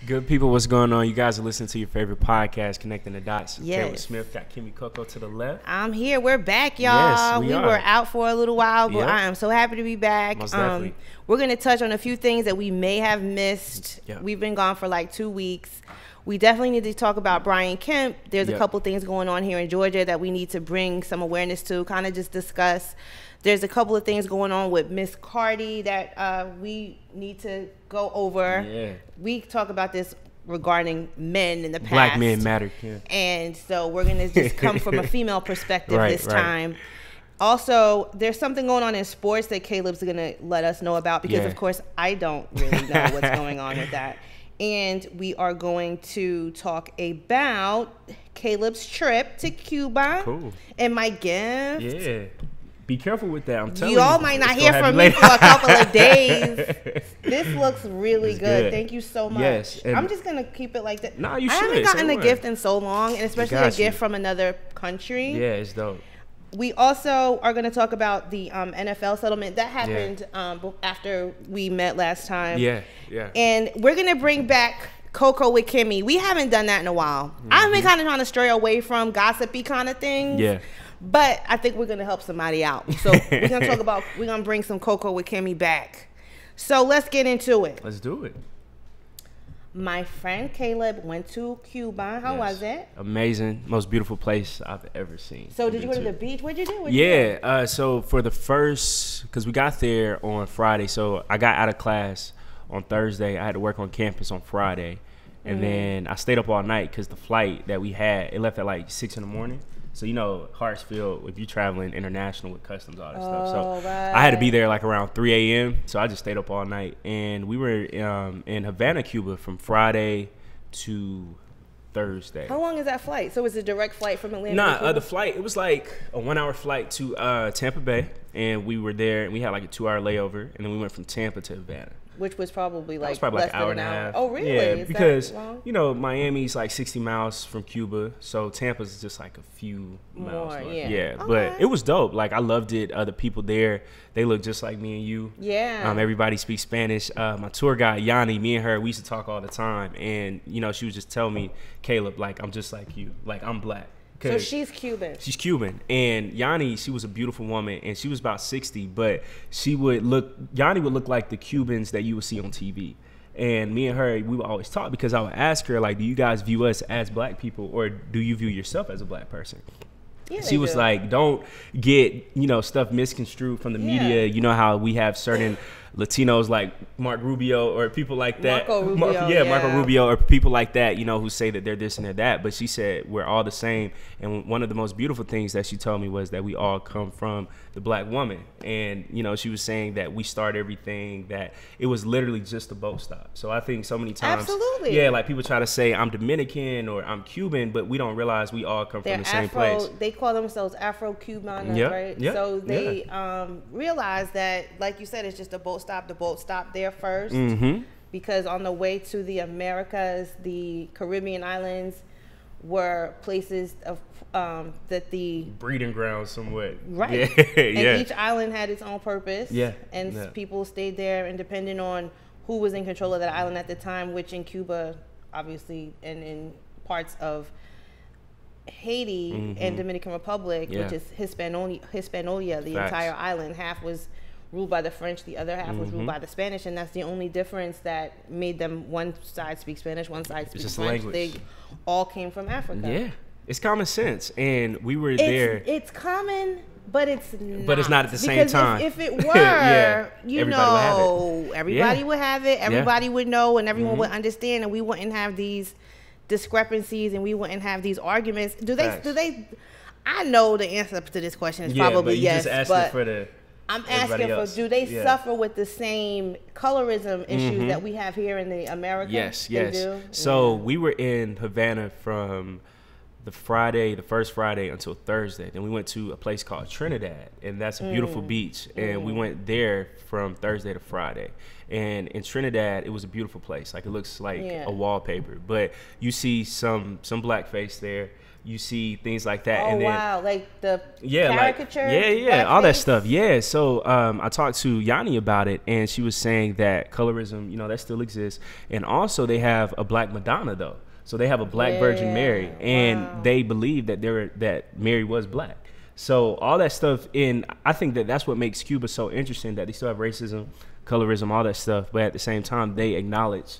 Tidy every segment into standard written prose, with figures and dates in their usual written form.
Good people, what's going on? You guys are listening to your favorite podcast, Connecting the Dots. Yes. Taylor Smith, got Kimmy Coco to the left. I'm here. We're back, y'all. Yes, we are. were out for a little while, but Yep. I am so happy to be back. Most definitely. We're going to touch on a few things that we may have missed. Yep. We've been gone for like 2 weeks. We definitely need to talk about Brian Kemp. There's a Yep. couple things going on here in Georgia that we need to bring some awareness to, kind of just discuss. There's a couple of things going on with Miss Cardi that we need to go over. Yeah. We talk about this regarding men in the past. Black men matter, yeah. And so we're going to just come from a female perspective this Right. time. Also, there's something going on in sports that Caleb's going to let us know about because, Yeah. of course, I don't really know what's going on with that. And we are going to talk about Caleb's trip to Cuba Cool. and my gift. Yeah. Be careful with that. I'm telling you. You all might not It's hear gonna from happen me for a couple of days. later. This looks really It's good. good. Thank you so much. Yes, and- I'm just going to keep it like that. Nah, you I should. haven't gotten Say a what? gift in so long, and especially a got you. gift from another country. Yeah, it's dope. We also are going to talk about the NFL settlement that happened after we met last time. Yeah. And we're going to bring back Coco with Kimmy. We haven't done that in a while. I've been kind of trying to stray away from gossipy kind of things. Yeah. But I think we're going to help somebody out. So we're going to talk about, we're going to bring some Coco with Kimmy back. So let's get into it. Let's do it. My friend Caleb went to Cuba. How was it? Amazing. Most beautiful place I've ever seen. So did you go to the beach? What'd you do? What'd you do? Yeah. So for the first, because we got there on Friday, so I got out of class on Thursday. I had to work on campus on Friday. And then I stayed up all night because the flight that we had, it left at like 6 in the morning. So, you know, Hartsfield, if you're traveling international with customs, all that stuff. So right. I had to be there like around 3 a.m. So I just stayed up all night. And we were in Havana, Cuba from Friday to Thursday. How long is that flight? So it's a direct flight from Atlanta to Cuba? The flight, it was like a 1 hour flight to Tampa Bay. And we were there and we had like a 2 hour layover. And then we went from Tampa to Havana. Which was probably like, Like less an hour than and a half. Oh, really? Yeah, Is because, that long? you know, Miami's like 60 miles from Cuba. So Tampa's just like a few miles More, north. yeah. But Okay. it was dope. Like, I loved it. The people there, they look just like me and you. Yeah. Everybody speaks Spanish. My tour guide, Yanni, me and her, we used to talk all the time. And, you know, she would just tell me, Caleb, like, I'm just like you. Like, I'm black. So she's Cuban. She's Cuban, and Yanni, she was a beautiful woman, and she was about 60, but Yanni would look like the Cubans that you would see on TV. And me and her, we would always talk because I would ask her, like, do you guys view us as black people, or do you view yourself as a black person? Yeah, She was like, don't get, you know, stuff misconstrued from the media. You know how we have certain Latinos like Mark Rubio or people like that. Marco Rubio, Marco Rubio or people like that, you know, who say that they're this and they're that. But she said we're all the same. And one of the most beautiful things that she told me was that we all come from the black woman. And, you know, she was saying that we start everything, that it was literally just a boat stop. So I think so many times, Absolutely. yeah, like people try to say I'm Dominican or I'm Cuban, but we don't realize we all come They're from the same Afro, place. they call themselves Afro-Cubanos, Yep, right? yep, So they realize that, like you said, it's just a boat stop. The boat stopped there first because on the way to the Americas, the Caribbean islands were places of that the Breeding ground somewhat. right, Yeah. and yeah. each island had its own purpose. Yeah, and yeah. people stayed there, and depending on who was in control of that island at the time, which in Cuba, obviously, and in parts of Haiti and Dominican Republic, Yeah. which is Hispaniola, the Facts. entire island, half was ruled by the French, the other half was ruled by the Spanish, and that's the only difference that made them one side speak Spanish, one side speak just French. language. They all came from Africa. Yeah, it's common sense, and we were there. It's common, but it's not. But it's not at the same Because time. If it were, Yeah, you everybody would have know, everybody Yeah. would have it. Everybody would know, and everyone Mm-hmm. would understand, and we wouldn't have these discrepancies, and we wouldn't have these arguments. Facts. I know the answer to this question is Yeah, probably but you yes, just asked but it for the. I'm everybody asking else. for, do they Yeah. suffer with the same colorism issues that we have here in the America? Yes, They yes. do? So we were in Havana from the first Friday until Thursday. Then we went to a place called Trinidad, and that's a beautiful beach. And we went there from Thursday to Friday. And in Trinidad, it was a beautiful place. Like, it looks like a wallpaper, but you see some blackface there. You see things like that. Oh, and then, wow. Like the caricature? Like, all that stuff. Yeah. So I talked to Yanni about it, and she was saying that colorism, that still exists. And also they have a black Madonna, though. So they have a black Virgin Mary, and they believe that that Mary was black. So all that stuff, and I think that that's what makes Cuba so interesting, that they still have racism, colorism, all that stuff, but at the same time, they acknowledge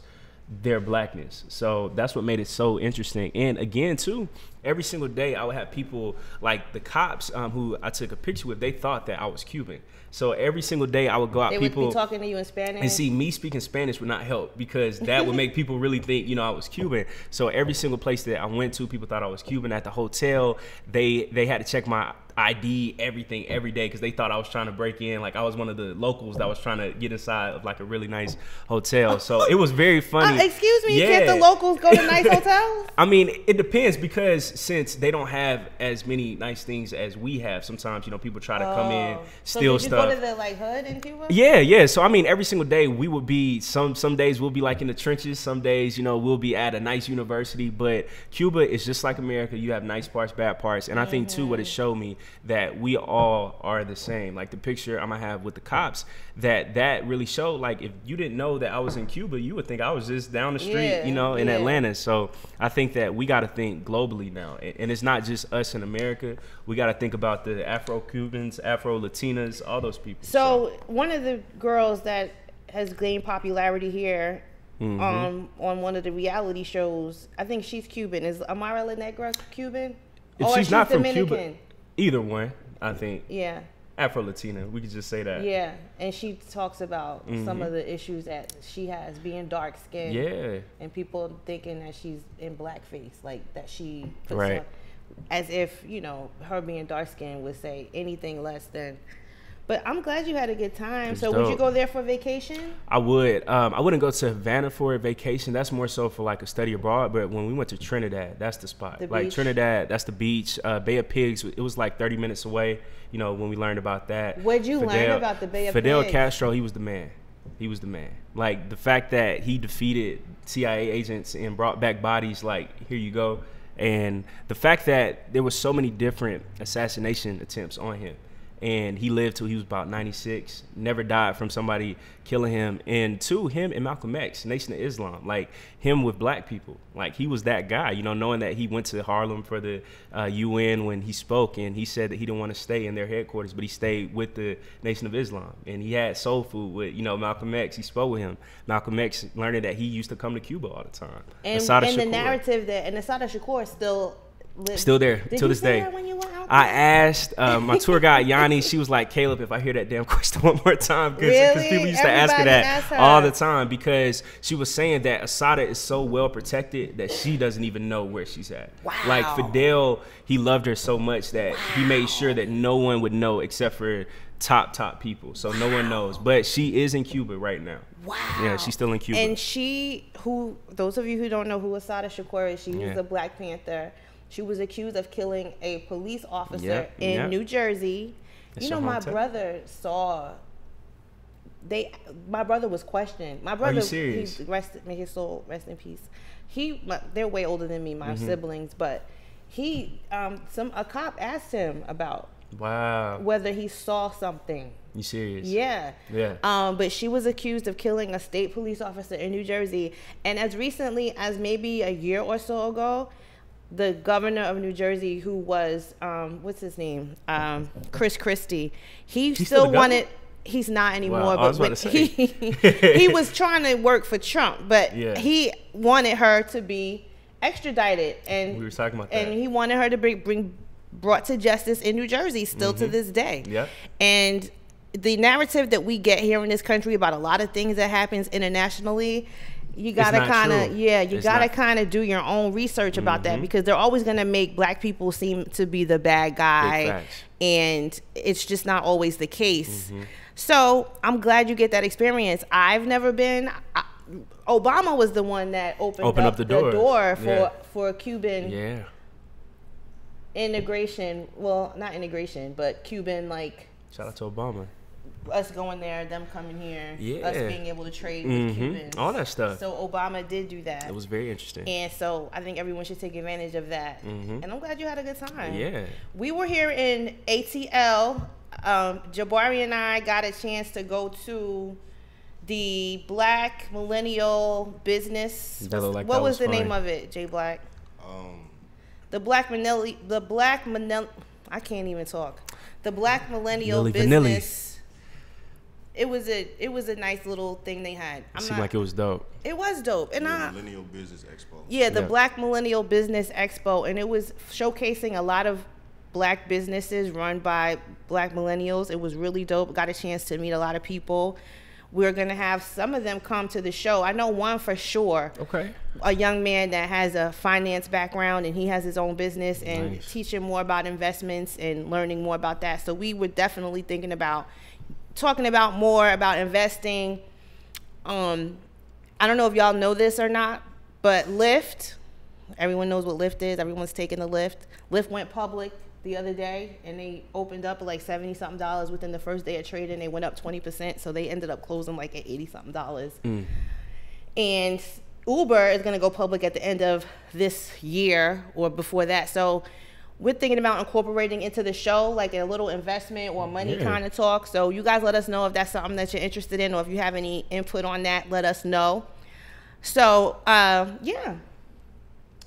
their blackness. So that's what made it so interesting. And again, too, every single day I would have people like the cops who I took a picture with. They thought that I was Cuban. So every single day I would go out. They would be talking to you in Spanish. And see, me speaking Spanish would not help, because that would make people really think, I was Cuban. So every single place that I went to, people thought I was Cuban. At the hotel, they had to check my ID, everything, every day, because they thought I was trying to break in. Like, I was one of the locals that was trying to get inside of like a really nice hotel. So it was very funny. Excuse me, can't the locals go to nice hotels? I mean, it depends, because since they don't have as many nice things as we have, sometimes people try to come in, steal stuff. Go to the like hood in Cuba? Yeah. So I mean, every single day we would be some days we'll be like in the trenches. Some days we'll be at a nice university. But Cuba is just like America. You have nice parts, bad parts, and I think too what it showed me that we all are the same. Like the picture I'm gonna have with the cops, that really showed, like, if you didn't know that I was in Cuba, you would think I was just down the street, in Atlanta. So I think that we got to think globally now, and it's not just us in America. We got to think about the Afro-Cubans, Afro-Latinas, all those people. So one of the girls that has gained popularity here on one of the reality shows, I think she's Cuban. Is Amara La Negra Cuban? If she's not from Cuba, either one, I think. Yeah. Afro-Latina, we could just say that. Yeah, and she talks about some of the issues that she has being dark-skinned. Yeah. And people thinking that she's in blackface, like that she puts right. on, as if, her being dark-skinned would say anything less than. But I'm glad you had a good time. So would you go there for vacation? I would. I wouldn't go to Havana for a vacation. That's more so for like a study abroad. But when we went to Trinidad, that's the spot. Like Trinidad, that's the beach. Bay of Pigs, it was like 30 minutes away, when we learned about that. What'd you learn about the Bay of Pigs? Fidel Castro, he was the man. He was the man. Like, the fact that he defeated CIA agents and brought back bodies, like, here you go. And the fact that there was so many different assassination attempts on him. And he lived till he was about 96, never died from somebody killing him. And two, him and Malcolm X, Nation of Islam, like him with black people. Like, he was that guy, knowing that he went to Harlem for the UN when he spoke, and he said that he didn't want to stay in their headquarters, but he stayed with the Nation of Islam. And he had soul food with, Malcolm X. He spoke with him. Malcolm X learning that he used to come to Cuba all the time. And the narrative that, and Assata Shakur still there till this day. I asked my tour guide Yanni. She was like, Caleb, if I hear that damn question one more time, because people used to ask her that all the time, because she was saying that Assata is so well protected that she doesn't even know where she's at. Wow. Like, Fidel, he loved her so much that he made sure that no one would know except for top people. So no one knows, but she is in Cuba right now. Wow. Yeah, she's still in Cuba. And those of you who don't know who Assata Shakur is, she was a Black Panther. She was accused of killing a police officer in New Jersey. My brother my brother was questioned. My brother, are you serious? May his soul rest in peace. They're way older than me, my siblings, but a cop asked him about whether he saw something. You serious? Yeah. Yeah. But she was accused of killing a state police officer in New Jersey, and as recently as maybe a year or so ago, the governor of New Jersey, who was what's his name, Chris Christie, he's still wanted. He's not anymore. Wow, but I was about to say. he was trying to work for Trump, but he wanted her to be extradited, and we were talking about that. And he wanted her to be brought to justice in New Jersey, still to this day. Yeah. And the narrative that we get here in this country about a lot of things that happens internationally, you gotta kind of do your own research about that, because they're always gonna make Black people seem to be the bad guy, and it's just not always the case. So I'm glad you get that experience. I've never been. Obama was the one that opened up the door for Cuban integration. Well, not integration, but Cuban, like. Shout out to Obama. Us going there, them coming here, Yeah. us being able to trade with Cubans. All that stuff. So Obama did do that. It was very interesting. And so I think everyone should take advantage of that. And I'm glad you had a good time. Yeah. We were here in ATL. Jabari and I got a chance to go to the Black Millennial Business. What was the name of it, Jay Black? The Black Millennial. I can't even talk. The Black Millennial Business. It was a nice little thing they had. It seemed like it was dope. It was dope. And Millennial Business Expo. Yeah, the Black Millennial Business Expo, and it was showcasing a lot of black businesses run by black millennials. It was really dope. Got a chance to meet a lot of people. We're gonna have some of them come to the show. I know one for sure. Okay. A young man that has a finance background and he has his own business and teaching more about investments and learning more about that. So we were definitely thinking about talking about more about investing. I don't know if y'all know this or not, but Lyft, everyone knows what Lyft is. Everyone's taking the Lyft. Lyft went public the other day, and they opened up at like $70-something within the first day of trading. They went up 20%, so they ended up closing like at $80-something. And Uber is going to go public at the end of this year or before that. So we're thinking about incorporating into the show like a little investment or money kind of talk. So you guys let us know if that's something that you're interested in, or if you have any input on that, let us know. So, yeah.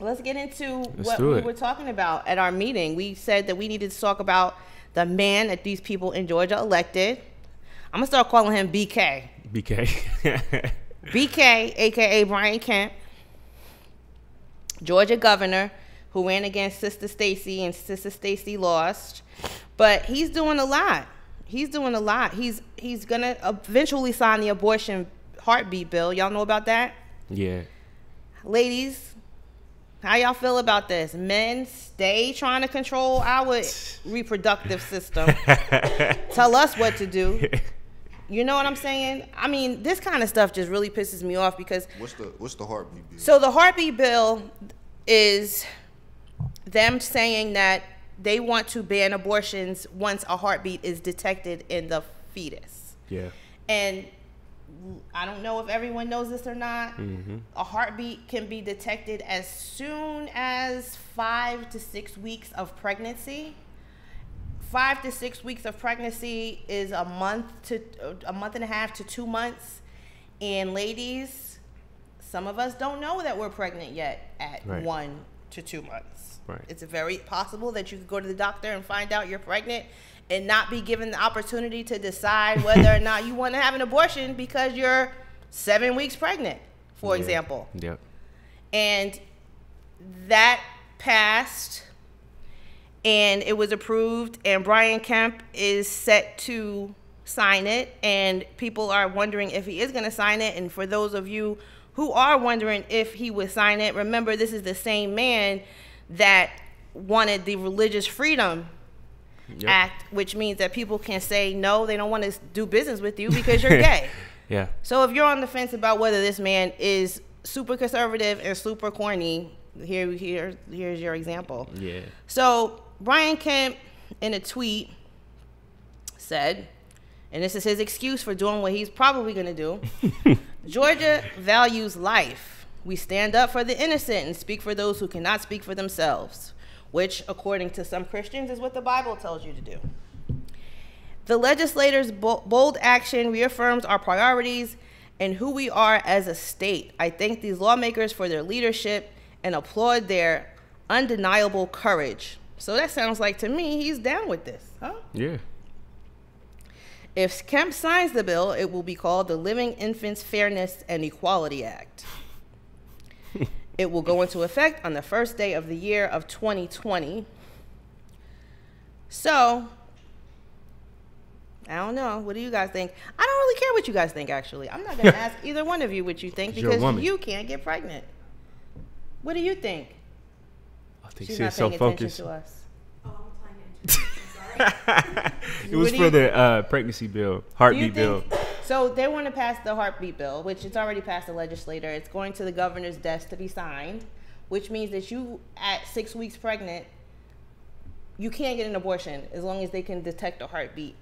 Let's get into what we were talking about at our meeting. We said that we needed to talk about the man that these people in Georgia elected. I'm going to start calling him BK. BK. BK, a.k.a. Brian Kemp, Georgia governor, who ran against Sister Stacey, and Sister Stacey lost. But he's doing a lot. He's doing a lot. He's going to eventually sign the abortion heartbeat bill. Y'all know about that? Yeah. Ladies, how y'all feel about this? Men, stay trying to control our reproductive system. Tell us what to do. You know what I'm saying? I mean, this kind of stuff just really pisses me off because... What's the heartbeat bill? So the heartbeat bill is them saying that they want to ban abortions once a heartbeat is detected in the fetus. Yeah. And I don't know if everyone knows this or not. A heartbeat can be detected as soon as 5 to 6 weeks of pregnancy. 5 to 6 weeks of pregnancy is a month and a half to 2 months. And ladies, some of us don't know that we're pregnant yet at 1 to 2 months. It's very possible that you could go to the doctor and find out you're pregnant and not be given the opportunity to decide whether or not you want to have an abortion because you're 7 weeks pregnant, for example. Yep. And that passed, and it was approved, and Brian Kemp is set to sign it, and people are wondering if he is going to sign it. And for those of you who are wondering if he would sign it, remember this is the same man that wanted the Religious Freedom Act, which means that people can say no, they don't want to do business with you because you're gay. Yeah. So if you're on the fence about whether this man is super conservative and super corny, here's your example. Yeah. So Brian Kemp, in a tweet, said, and this is his excuse for doing what he's probably going to do, Georgia values life. We stand up for the innocent and speak for those who cannot speak for themselves, which, according to some Christians, is what the Bible tells you to do. The legislators' bold action reaffirms our priorities and who we are as a state. I thank these lawmakers for their leadership and applaud their undeniable courage. So that sounds like, to me, he's down with this, huh? Yeah. If Kemp signs the bill, it will be called the Living Infants Fairness and Equality Act. It will go into effect on the first day of the year of 2020. So, I don't know. What do you guys think? I don't really care what you guys think, actually. I'm not going to ask either one of you what you think because you can't get pregnant. What do you think? I think she's not so paying focused. Attention to us. Oh, I'm playing attention. Sorry. It was for the pregnancy bill, heartbeat bill. So they want to pass the heartbeat bill, which it's already passed the legislature. It's going to the governor's desk to be signed, which means that you, at 6 weeks pregnant, you can't get an abortion as long as they can detect a heartbeat.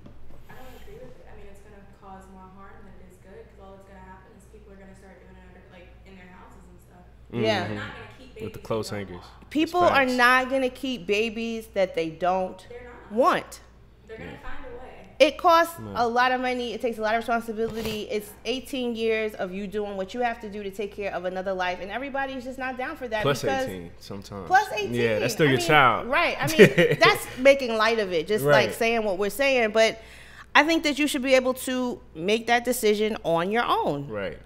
I don't agree with it. I mean, it's going to cause more harm than it is good because all that's going to happen is people are going to start doing it under, like in their houses and stuff. Yeah. They're not going to keep babies With the clothes they don't hangers. want. People are not going to keep babies that they don't They're not. want. They're going to find a way. It costs a lot of money. It takes a lot of responsibility. It's 18 years of you doing what you have to do to take care of another life, and everybody's just not down for that. Plus because 18 sometimes. Plus 18. Yeah, that's still your mean, child. Right. I mean, that's making light of it, just like Right. saying what we're saying. But I think that you should be able to make that decision on your own. Right.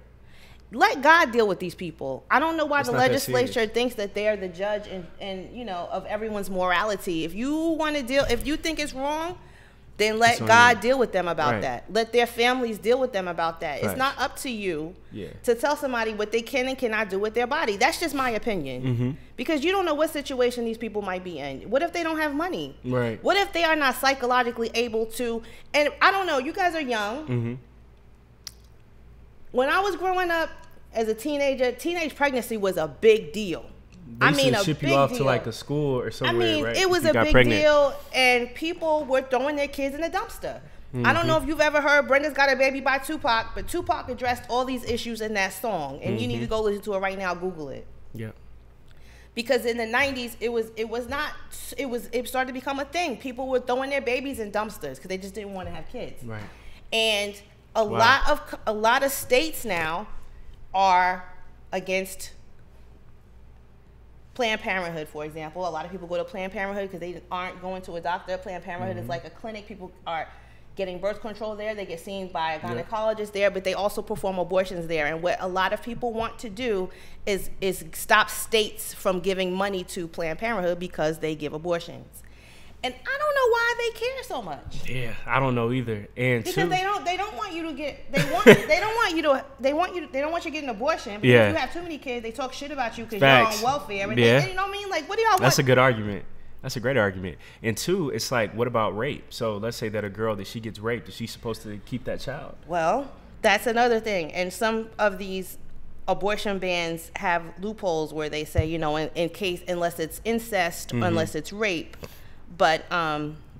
Let God deal with these people. I don't know why It's the not that legislature serious. thinks that they're the judge and you know, of everyone's morality. If you want to deal, if you think it's wrong, then let It's on God you. deal with them about Right. that. Let their families deal with them about that. It's Facts. not up to you Yeah. to tell somebody what they can and cannot do with their body. That's just my opinion. Because you don't know what situation these people might be in. What if they don't have money? Right. What if they are not psychologically able to? And I don't know. You guys are young. When I was growing up as a teenager, teenage pregnancy was a big deal. They I mean, should a ship big you off deal. to like a school or I somewhere, mean, right? it was if you a got big pregnant. deal, and people were throwing their kids in the dumpster. I don't know if you've ever heard "Brenda's Got a Baby" by Tupac, but Tupac addressed all these issues in that song, and you need to go listen to it right now. Google it. Yeah. Because in the 90s, it started to become a thing. People were throwing their babies in dumpsters because they just didn't want to have kids. Right. And a lot of states now are against Planned Parenthood, for example. A lot of people go to Planned Parenthood because they aren't going to a doctor. Planned Parenthood is like a clinic. People are getting birth control there. They get seen by a gynecologist there, but they also perform abortions there. And what a lot of people want to do is stop states from giving money to Planned Parenthood because they give abortions. And I don't know why they care so much. Yeah, I don't know either. And Because two, they don't want you to get they don't want you to get an abortion because Yeah. if you have too many kids, they talk shit about you because Facts. you're on welfare and Yeah. they, you know what I mean? Like, what do y'all want? that's a good argument. That's a great argument. And two, it's like, what about rape? So let's say that a girl that she gets raped, is she supposed to keep that child? Well, that's another thing. And some of these abortion bans have loopholes where they say, you know, in case, unless it's incest, unless it's rape. But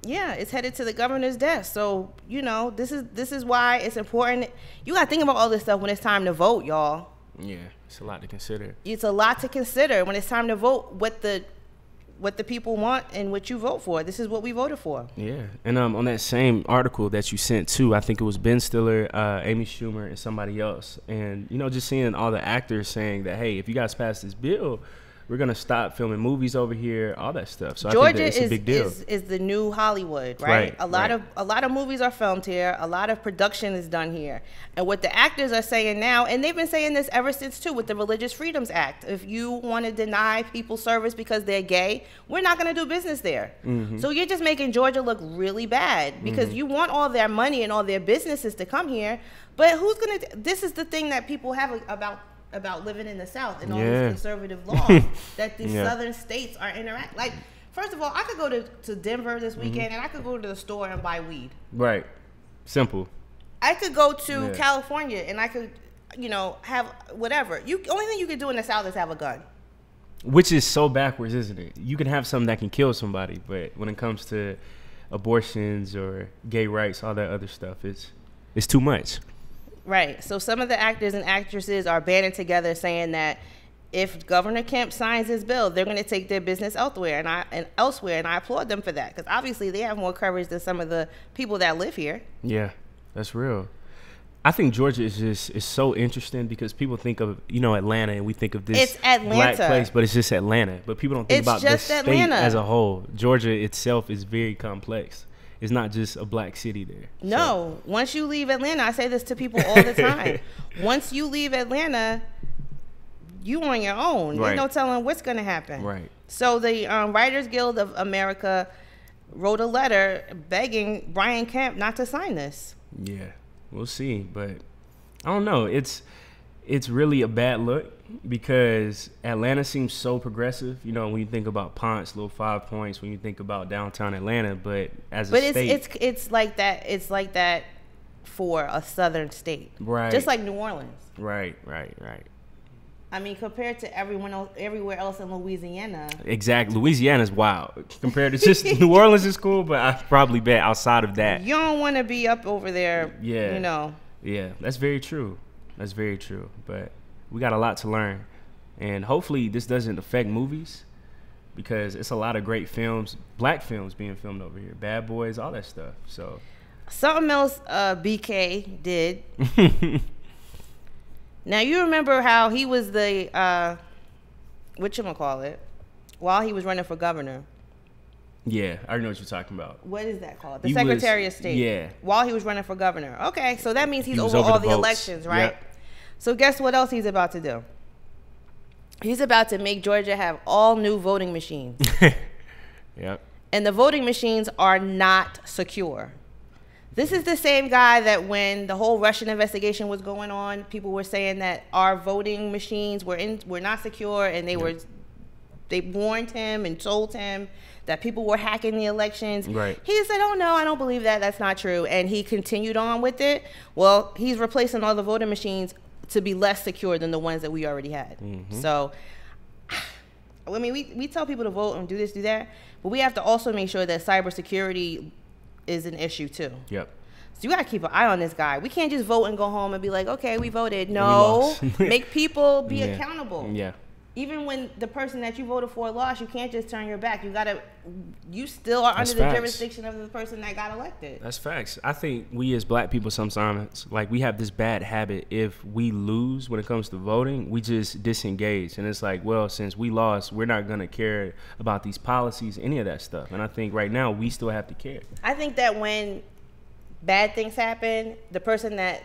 yeah, it's headed to the governor's desk. So, you know, this is why it's important. You got to think about all this stuff when it's time to vote, y'all. Yeah, it's a lot to consider. It's a lot to consider when it's time to vote what the people want and what you vote for. This is what we voted for. Yeah, and on that same article that you sent too, I think it was Ben Stiller, Amy Schumer, and somebody else. And, you know, just seeing all the actors saying that, hey, if you guys pass this bill, we're going to stop filming movies over here, all that stuff. So Georgia I think that it's a big deal. is the new Hollywood, right? Right, A lot right. of movies are filmed here. A lot of production is done here. And what the actors are saying now, and they've been saying this ever since too with the Religious Freedoms Act. If you want to deny people service because they're gay, we're not going to do business there. So you're just making Georgia look really bad because you want all their money and all their businesses to come here. But who's going to? This is the thing that people have about living in the South and all these conservative laws that these southern states are like, first of all, I could go to Denver this weekend and I could go to the store and buy weed. Right. Simple. I could go to California and I could, you know, have whatever. Only thing you could do in the South is have a gun. Which is so backwards, isn't it? You can have something that can kill somebody, but when it comes to abortions or gay rights, all that other stuff, it's too much. Right. So some of the actors and actresses are banding together saying that if Governor Kemp signs this bill, they're going to take their business elsewhere, and I applaud them for that because obviously they have more courage than some of the people that live here. Yeah, that's real. I think Georgia is so interesting because people think of, you know, Atlanta and we think of this It's Atlanta. black place, but it's just Atlanta. But people don't think It's about the just state Atlanta. as a whole. Georgia itself is very complex. It's not just a black city there. No, once you leave Atlanta, I say this to people all the time. Once you leave Atlanta, you on your own. Right. There's no telling what's going to happen. Right. So the Writers Guild of America wrote a letter begging Brian Kemp not to sign this. Yeah, we'll see. But I don't know. It's really a bad look because Atlanta seems so progressive. You know, when you think about Ponce, little 5 points, when you think about downtown Atlanta, but as a state. It's like that. It's like that for a southern state. Right. Just like New Orleans. Right. I mean, compared to everywhere else in Louisiana. Exactly. Louisiana's wild. Compared to just New Orleans is cool, but I probably bet outside of that. You don't want to be up over there, Yeah. you know. Yeah, that's very true. That's very true. But we got a lot to learn. And hopefully this doesn't affect movies because it's a lot of great films, black films being filmed over here. Bad Boys, all that stuff. So something else BK did. Now, you remember how he was the, whatchamacallit, while he was running for governor. yeah, I already know what you're talking about. What is that called? The Secretary of State. Yeah. While he was running for governor. Okay, so that means he's He was over over all the the votes. elections, right? Yep. So guess what else he's about to do? He's about to make Georgia have all new voting machines. Yep. And the voting machines are not secure. This is the same guy that when the whole Russian investigation was going on, people were saying that our voting machines were not secure, and they warned him and told him that people were hacking the elections. Right. He said, "Oh no, I don't believe that. That's not true." And he continued on with it. Well, he's replacing all the voting machines to be less secure than the ones that we already had. So, I mean, we tell people to vote and do this, do that, but we have to also make sure that cybersecurity is an issue too. Yep. So you got to keep an eye on this guy. We can't just vote and go home and be like, okay, we voted. We No, lost. make people be Yeah. accountable. Yeah. Even when the person that you voted for lost, you can't just turn your back. You still are That's under the facts. jurisdiction of the person that got elected. That's facts. I think we as black people sometimes, like, we have this bad habit. If we lose when it comes to voting, we just disengage. And it's like, well, since we lost, we're not going to care about these policies, any of that stuff. And I think right now we still have to care. I think that when bad things happen, the person that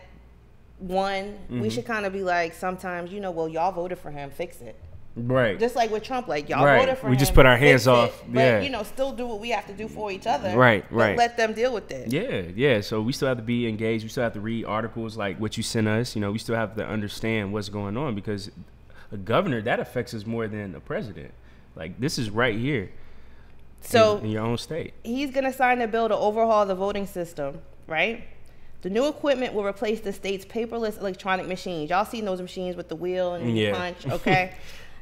won, we should kind of be like, sometimes, well, y'all voted for him, fix it. Right. Just like with Trump, like, y'all Right. voted for him. We just put our hands fix off. it, but, Yeah. still do what we have to do for each other. Right, but right. let them deal with it. Yeah, yeah. So we still have to be engaged. We still have to read articles like what you sent us. We still have to understand what's going on because a governor, that affects us more than a president. Like, this is right here. So in your own state. He's going to sign a bill to overhaul the voting system, right? The new equipment will replace the state's paperless electronic machines. Y'all seen those machines with the wheel and you punch, okay?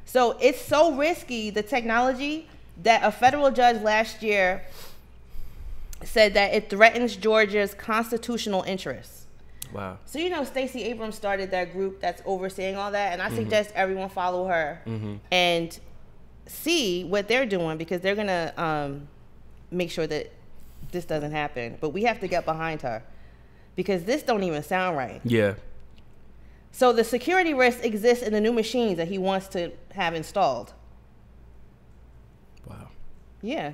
So it's so risky, the technology, that a federal judge last year said that it threatens Georgia's constitutional interests. Wow. So, Stacey Abrams started that group that's overseeing all that, and I suggest everyone follow her and see what they're doing because they're going to make sure that this doesn't happen. But we have to get behind her because this don't even sound right. Yeah. So the security risk exists in the new machines that he wants to have installed. Wow. Yeah.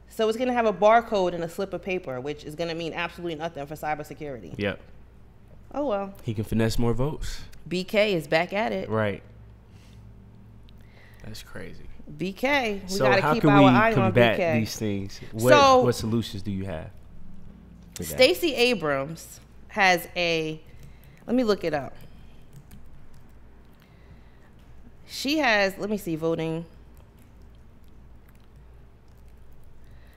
So it's going to have a barcode and a slip of paper, which is going to mean absolutely nothing for cybersecurity. Yep. Oh, well. He can finesse more votes. BK is back at it. Right. That's crazy. BK. We So got to how keep can our we eye on combat BK. these things? So- What solutions do you have? for that? Stacey Abrams has let me look it up. She has, let me see, voting.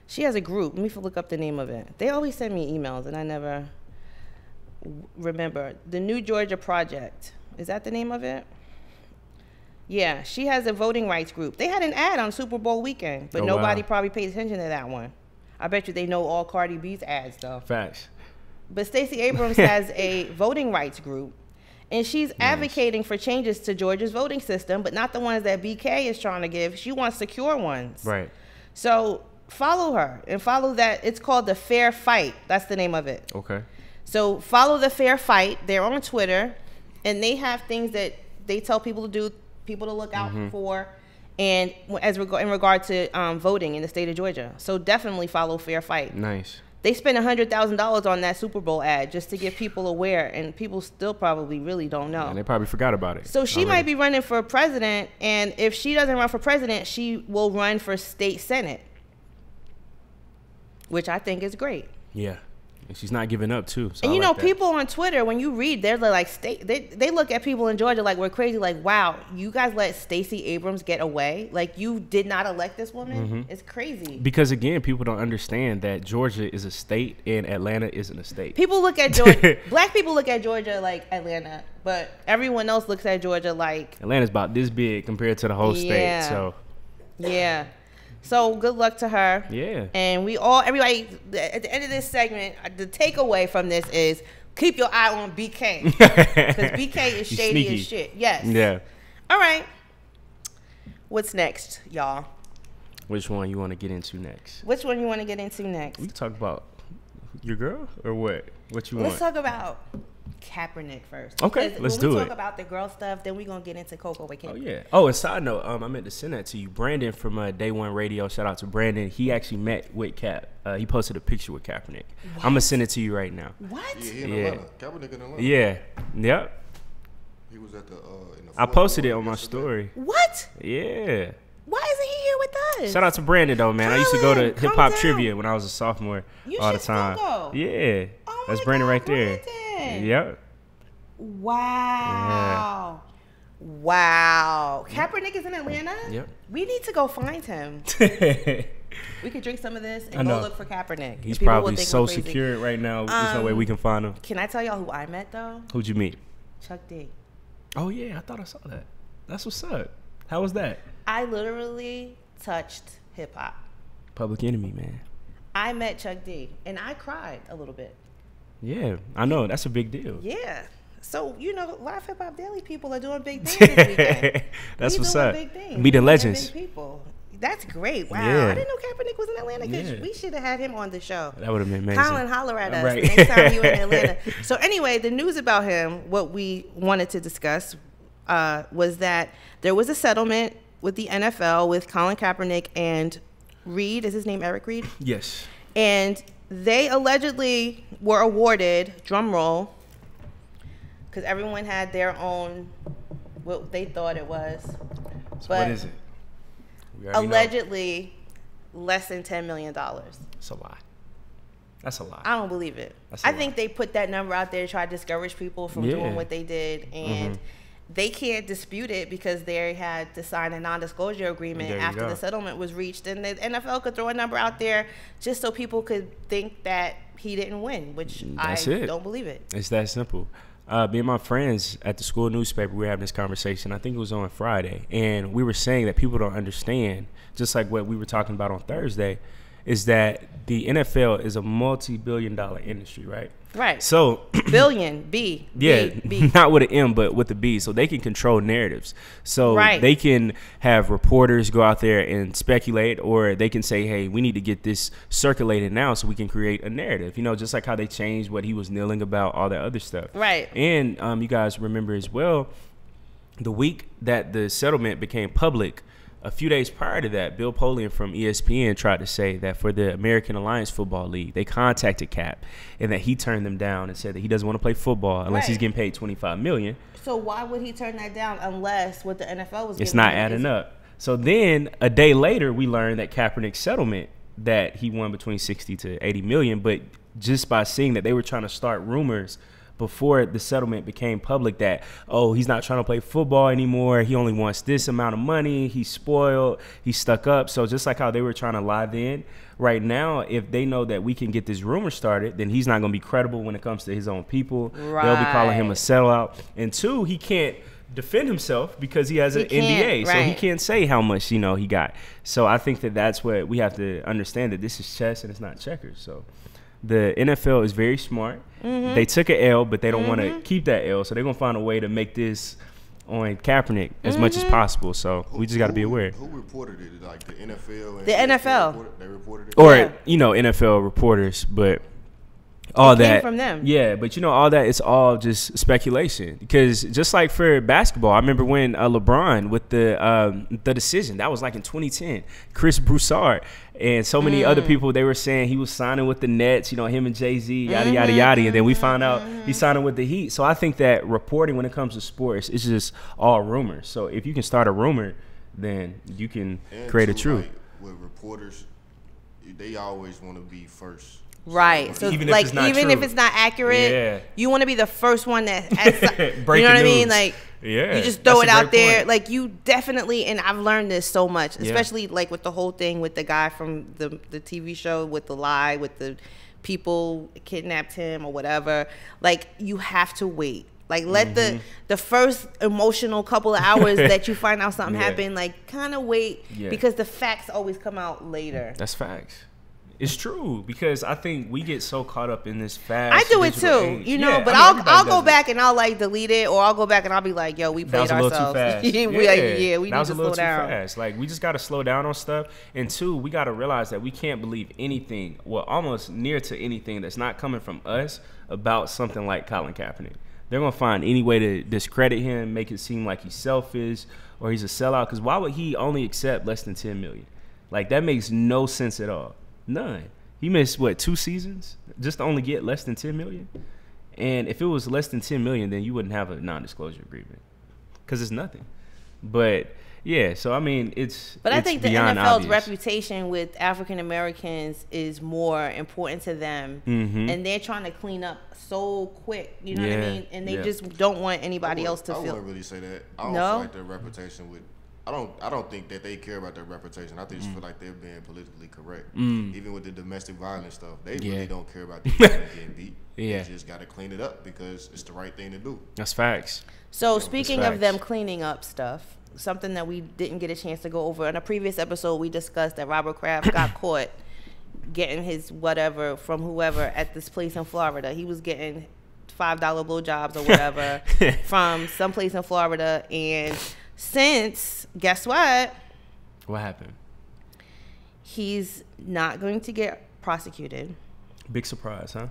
She has a group. Let me look up the name of it. They always send me emails, and I never remember. The New Georgia Project. Is that the name of it? Yeah, she has a voting rights group. They had an ad on Super Bowl weekend, but nobody probably paid attention to that one. I bet you they know all Cardi B's ads, though. Facts. But Stacey Abrams has a voting rights group, and she's advocating for changes to Georgia's voting system, but not the ones that BK is trying to give. She wants secure ones. Right. So follow her and follow that. It's called The Fair Fight. That's the name of it. Okay. So follow The Fair Fight. They're on Twitter, and they have things that they tell people to do, people to look out for, and in regard to voting in the state of Georgia. So definitely follow Fair Fight. Nice. They spent $100,000 on that Super Bowl ad just to get people aware, and people still probably really don't know. And they probably forgot about it. So she already. might be running for president, and if she doesn't run for president, she will run for state senate, which I think is great. Yeah. And she's not giving up too. So and I you know, like that. people on Twitter, when you read, they're like, they look at people in Georgia like we're crazy. Like, wow, you guys let Stacey Abrams get away. Like, you did not elect this woman. It's crazy. Because again, people don't understand that Georgia is a state and Atlanta isn't a state. People look at Georgia. Black people look at Georgia like Atlanta, but everyone else looks at Georgia like Atlanta's about this big compared to the whole state. So yeah. So good luck to her. Yeah. And everybody, at the end of this segment, the takeaway from this is keep your eye on BK. Because BK is shady as shit. Yes. Yeah. All right. What's next, y'all? Which one you want to get into next? Which one you want to get into next? We can talk about your girl or what? What you want? Let's talk about Kaepernick first. Okay, Because let's when do we it. talk about the girl stuff, then we're going to get into Coco with Kim. Oh, yeah. Oh, and side note, I meant to send that to you. Brandon from Day One Radio, shout out to Brandon. He actually met with Cap. He posted a picture with Kaepernick. I'm going to send it to you right now. What? Yeah, he in Atlanta. Kaepernick in Atlanta. Yeah. Yep. He was at the in the I posted it on my story. What? Yeah. Why isn't he here with us? Shout out to Brandon, though, man. I used to go to Colin, hip hop calm down. trivia when I was a sophomore You all the should still time. go. Yeah. Oh That's my Brandon God, right there. Brandon. Yep. Wow. Wow. Kaepernick is in Atlanta? Yep. We need to go find him. We could drink some of this I and know. go look for Kaepernick. He's People will probably think so we're crazy. secure right now. There's no way we can find him. Can I tell y'all who I met, though? Who'd you meet? Chuck D. Oh, yeah. I thought I saw that. That's what's up. How was that? I literally touched hip-hop. Public Enemy, man. I met Chuck D, and I cried a little bit. Yeah, I know. That's a big deal. Yeah. So, you know, Live Hip Hop Daily people are doing big things this weekend. That's We what's doing up. big things. Meeting We legends. big people. That's great. Wow. Yeah. I didn't know Kaepernick was in Atlanta because Yeah. we should have had him on the show. That would have been amazing. Colin, holler at us Right. next time you're in Atlanta. So anyway, the news about him, what we wanted to discuss was that there was a settlement with the NFL with Colin Kaepernick and Reed. Is his name Eric Reed? Yes. And they allegedly were awarded, drum roll, because everyone had their own, what they thought it was. So But what is it? We already know. allegedly less than $10 million. It's a lie. That's a lie. I don't believe it. That's a I lie. think they put that number out there to try to discourage people from Yeah. doing what they did. And they can't dispute it because they had to sign a non-disclosure agreement There you after go. the settlement was reached. And the NFL could throw a number out there just so people could think that he didn't win, which That's I it. don't believe it. It's that simple. Me and my friends at the school newspaper, we were having this conversation. I think it was on Friday. And we were saying that people don't understand, just like what we were talking about on Thursday, is that the NFL is a multi-billion-dollar industry, right? Right. So Billion, B. yeah, B. not with an M, but with a B. So they can control narratives. So Right. they can have reporters go out there and speculate, or they can say, hey, we need to get this circulated now so we can create a narrative. You know, just like how they changed what he was kneeling about, all that other stuff. Right. And you guys remember as well, the week that the settlement became public, a few days prior to that, Bill Polian from ESPN tried to say that for the American Alliance Football League, they contacted Cap and that he turned them down and said that he doesn't want to play football unless he's Right. getting paid $25 million. So why would he turn that down unless what the NFL was It's giving not him adding is- up. So then a day later, we learned that Kaepernick's settlement, that he won between 60 to 80 million. But just by seeing that they were trying to start rumors before the settlement became public that, oh, he's not trying to play football anymore. He only wants this amount of money. He's spoiled. He's stuck up. So just like how they were trying to lie then, right now, if they know that we can get this rumor started, then he's not going to be credible when it comes to his own people. They'll be calling him a Right. sellout. And two, he can't defend himself because he has an He can't, NDA. So he right. can't say how much, he got. So I think that that's what we have to understand, that this is chess and it's not checkers. So the NFL is very smart. They took an L, but they don't want to keep that L. So they're going to find a way to make this on Kaepernick as much as possible. So we just got to be aware. Who reported it? Like the NFL? And The NFL. They reported it? Or, Yeah. NFL reporters, but all It came that from them. Yeah, but all that, it's all just speculation. Because just like for basketball, I remember when LeBron with the decision, that was like in 2010, Chris Broussard and so many other people, they were saying he was signing with the Nets, him and Jay-Z, yada, yada, yada. And then we found out he's signing with the Heat. So I think that reporting when it comes to sports, it's just all rumors. So if you can start a rumor, then you can And create a too, truth. like, with reporters, they always want to be first. Right. So Even if like it's not even true. if it's not accurate, Yeah. you want to be the first one that has, you know Breaking what I mean? news. Like Yeah, you just throw that's it a out great there. point. Like you definitely, and I've learned this so much, Yeah. especially like with the whole thing with the guy from the TV show with the lie with the people kidnapped him or whatever. Like you have to wait. Like let the first emotional couple of hours that you find out something Yeah. happened, like kind of wait Yeah. because the facts always come out later. That's facts. It's true because I think we get so caught up in this fast. I do it digital too, age. you know. Yeah, but I mean, everybody I'll go does it. back and I'll like delete it, or I'll go back and I'll be like, "Yo, we That played was a little ourselves. too fast. we need that was to a little slow down." too fast. Like we just got to slow down on stuff. And two, we got to realize that we can't believe anything, well, almost near to anything that's not coming from us about something like Colin Kaepernick. They're gonna find any way to discredit him, make it seem like he's selfish or he's a sellout. Because why would he only accept less than 10 million? Like that makes no sense at all. None. He missed what 2 seasons just to only get less than 10 million. And if it was less than 10 million, then you wouldn't have a non-disclosure agreement because it's nothing. But yeah, so I mean, But I it's think the beyond NFL's obvious. reputation with African Americans is more important to them, and they're trying to clean up so quick. You know what I Yeah, mean? And they yeah. just don't want anybody else to I feel. wouldn't really say that. I don't No? feel like their reputation with. I don't think that they care about their reputation. I just feel like they're being politically correct. Even with the domestic violence stuff, they Yeah. really don't care about these people getting beat. Yeah. They just got to clean it up because it's the right thing to do. That's facts. So speaking of facts. them cleaning up stuff, something that we didn't get a chance to go over in a previous episode, we discussed that Robert Kraft got caught getting his whatever from whoever at this place in Florida. He was getting $5 blowjobs or whatever from some place in Florida, and since guess what, What happened? he's not going to get prosecuted. Big surprise, huh?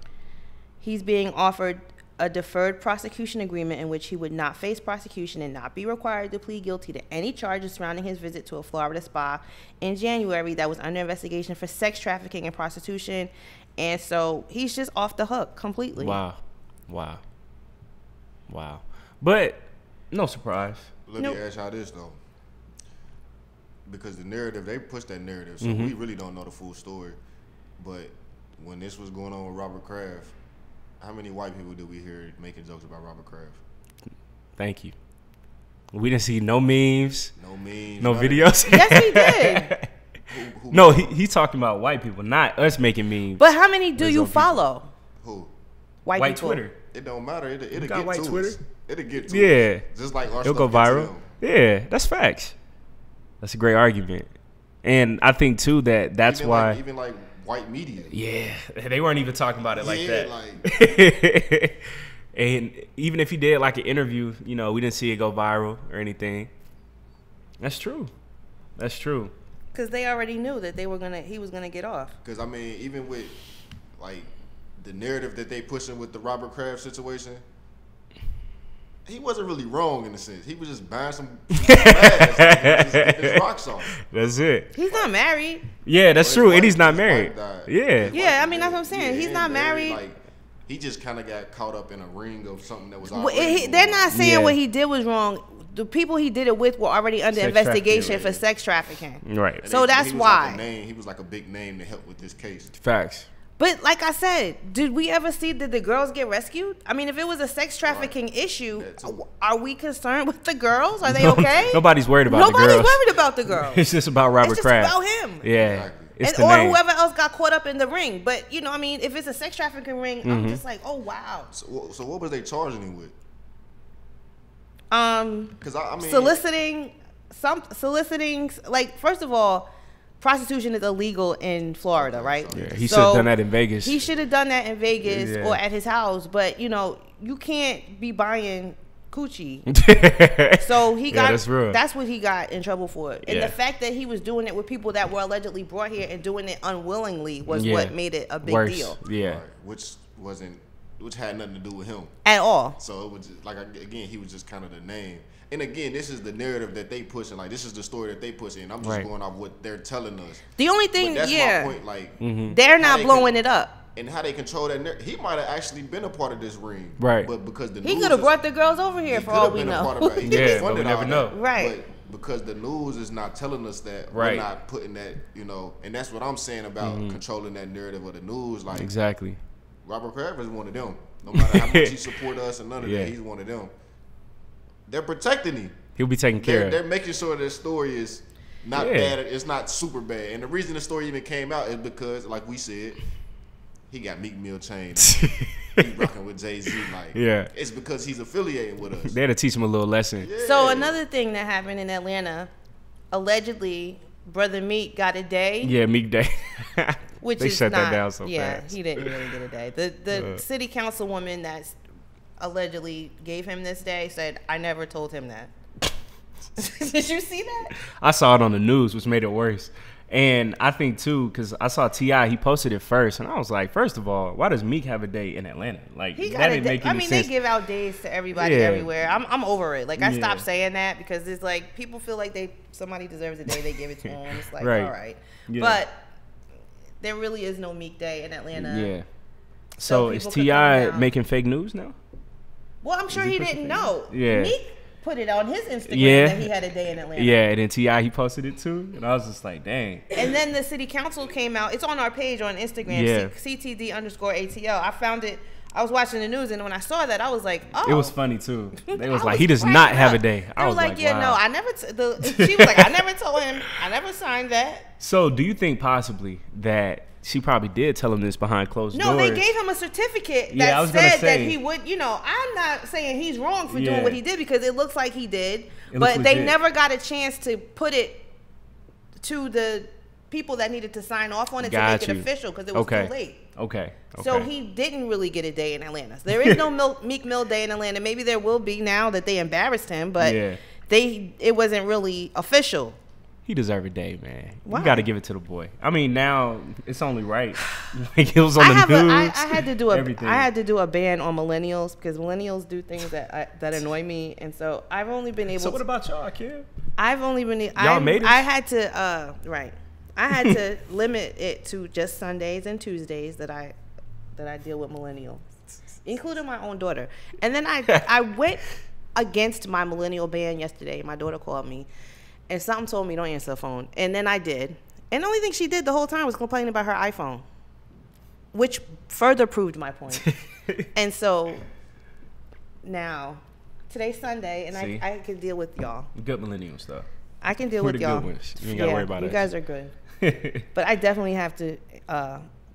He's being offered a deferred prosecution agreement in which he would not face prosecution and not be required to plead guilty to any charges surrounding his visit to a Florida spa in January that was under investigation for sex trafficking and prostitution. And so he's just off the hook completely. Wow. But no surprise. Let Nope. me ask y'all this though, because the narrative they push that narrative, so Mm-hmm. we really don't know the full story. But when this was going on with Robert Kraft, how many white people did we hear making jokes about Robert Kraft? Thank you. We didn't see no memes, No memes, no none of videos. Yes, he did. Who No, he's talking about white people, not us making memes. But how many do There's you no people. follow? Who? White people. Twitter. It don't matter. It'll got get white to Twitter? us. It'll get to Yeah. us. Just like our It'll stuff go gets to viral. them. Yeah, that's facts. That's a great argument. And I think too that's Even why even like white media. yeah, they weren't even talking about it like Yeah, that. And even if he did like an interview, you know, we didn't see it go viral or anything. That's true. That's true. Because they already knew that he was gonna get off. Because I mean, even with like the narrative that they pushing with the Robert Kraft situation, he wasn't really wrong in a sense. He was just buying some bags, like, just his rocks off. That's it. He's not married. Yeah, that's But true. his And he's wife- not his married. wife died. Yeah. His wife Yeah, I was mean, that's what I'm dead. saying. He's and not married. Like, he just kind of got caught up in a ring of something that was Well, already they're going not on. saying Yeah. what he did was wrong. The people he did it with were already under Sex investigation trafficking. for sex trafficking. Right. And So he that's was why. Like a name. He was like a big name to help with this case. Facts. But like I said, did we ever see did the girls get rescued? I mean, if it was a sex trafficking issue, That too. are we concerned with the girls? Are they okay? Nobody's worried about the Nobody's girls. worried about the girls. It's just about Robert It's just Kraft. about him. Yeah. Exactly. It's And the or name. whoever else got caught up in the ring. But you know, I mean, if it's a sex trafficking ring, Mm-hmm. I'm just like, oh wow. So what was they charging him with? Because I mean, soliciting, like, first of all, prostitution is illegal in Florida, right? Yeah, he So, should have done that in Vegas. He should have done that in Vegas Yeah. or at his house, but you know, you can't be buying coochie. So he got that's real. that's what he got in trouble for. And Yeah. the fact that he was doing it with people that were allegedly brought here and doing it unwillingly was Yeah. what made it a big Worse. deal Yeah. right, which had nothing to do with him. at all. So it was just, like again, he was just kind of the name. And again, this is the narrative that they pushing. Like this is the story that they pushing. And I'm just Right. going off what they're telling us. The only But thing, that's yeah, my point. Like they're how not they blowing can- it up. and how they control that narrative. He might have actually been a part of this ring, Right. But because the He news could have is- brought the girls over here he for could all have we been a know. part of it. He Yeah, but funded we never all know. that. Right. because the news is not telling us that. Right. We're not putting that, you know, and that's what I'm saying about controlling that narrative of the news. Like, Exactly. Robert Kraft is one of them. No matter how much he support us and none of Yeah. that, he's one of them. They're protecting him. He'll be taken care They're of. making sure their story is not bad. It's not super bad. And the reason the story even came out is because, like we said, he got Meek Mill chained. He rocking with Jay-Z. Like, Yeah. it's because he's affiliated with us. They had to teach him a little lesson. Yeah. So another thing that happened in Atlanta, allegedly, Brother Meek got a day. Yeah, Meek Day. Which They is shut not, that down so yeah, fast. he didn't really get a day. The city councilwoman that allegedly gave him this day said, "I never told him that." Did you see that? I saw it on the news, which made it worse. And I think, too, because I saw T.I., he posted it first. And I was like, first of all, why does Meek have a day in Atlanta? Like, He that got a didn't day. make any sense. They give out days to everybody Yeah. everywhere. I'm over it. Like, I Yeah. stopped saying that because it's like people feel like somebody deserves a day, they give it to them. It's like, Right. all right. Yeah. But there really is no Meek Day in Atlanta. Yeah. So is people could T.I. come down. making fake news now? Well, I'm sure he he pushing didn't fake know. Yeah. Meek put it on his Instagram Yeah. that he had a day in Atlanta. Yeah, and then T.I., he posted it too. And I was just like, dang. And then the city council came out. It's on our page on Instagram, Yeah. CTD_ATL. I found it. I was watching the news, and when I saw that, I was like, oh. It was funny too. They was I like, he does cracking not have up. a day. They I were was like, yeah, wow. no, I never. She was like, I never told him. I never signed that. So do you think possibly that she probably did tell him this behind closed No, doors? they gave him a certificate Yeah, I that was gonna said that say. he would. You know, I'm not saying he's wrong for Yeah. doing what he did because it looks like he did, It but looks they legit. never got a chance to put it to the people that needed to sign off on it Got to make you. it official because it was Okay. too late. Okay. So he didn't really get a day in Atlanta. There is no Meek Mill day in Atlanta. Maybe there will be now that they embarrassed him, but Yeah. it wasn't really official. He deserved a day, man. Why? You got to give it to the boy. I mean, now it's only right. Like, it was on the news. I had to do everything. I had to do a ban on millennials because millennials do things that annoy me, and so I've only been able. So what to, about y'all, kid? I've only been. Y'all made it? I had to right. I had to limit it to just Sundays and Tuesdays that I deal with millennials, including my own daughter. And then I went against my millennial ban yesterday. My daughter called me, and something told me don't answer the phone. And then I did. And the only thing she did the whole time was complaining about her iPhone, which further proved my point. And so now, today's Sunday, and See? I can deal with y'all. Good millennial stuff. I can deal We're with the y'all. good ones. You ain't gotta worry about you us. guys are good. But I definitely have to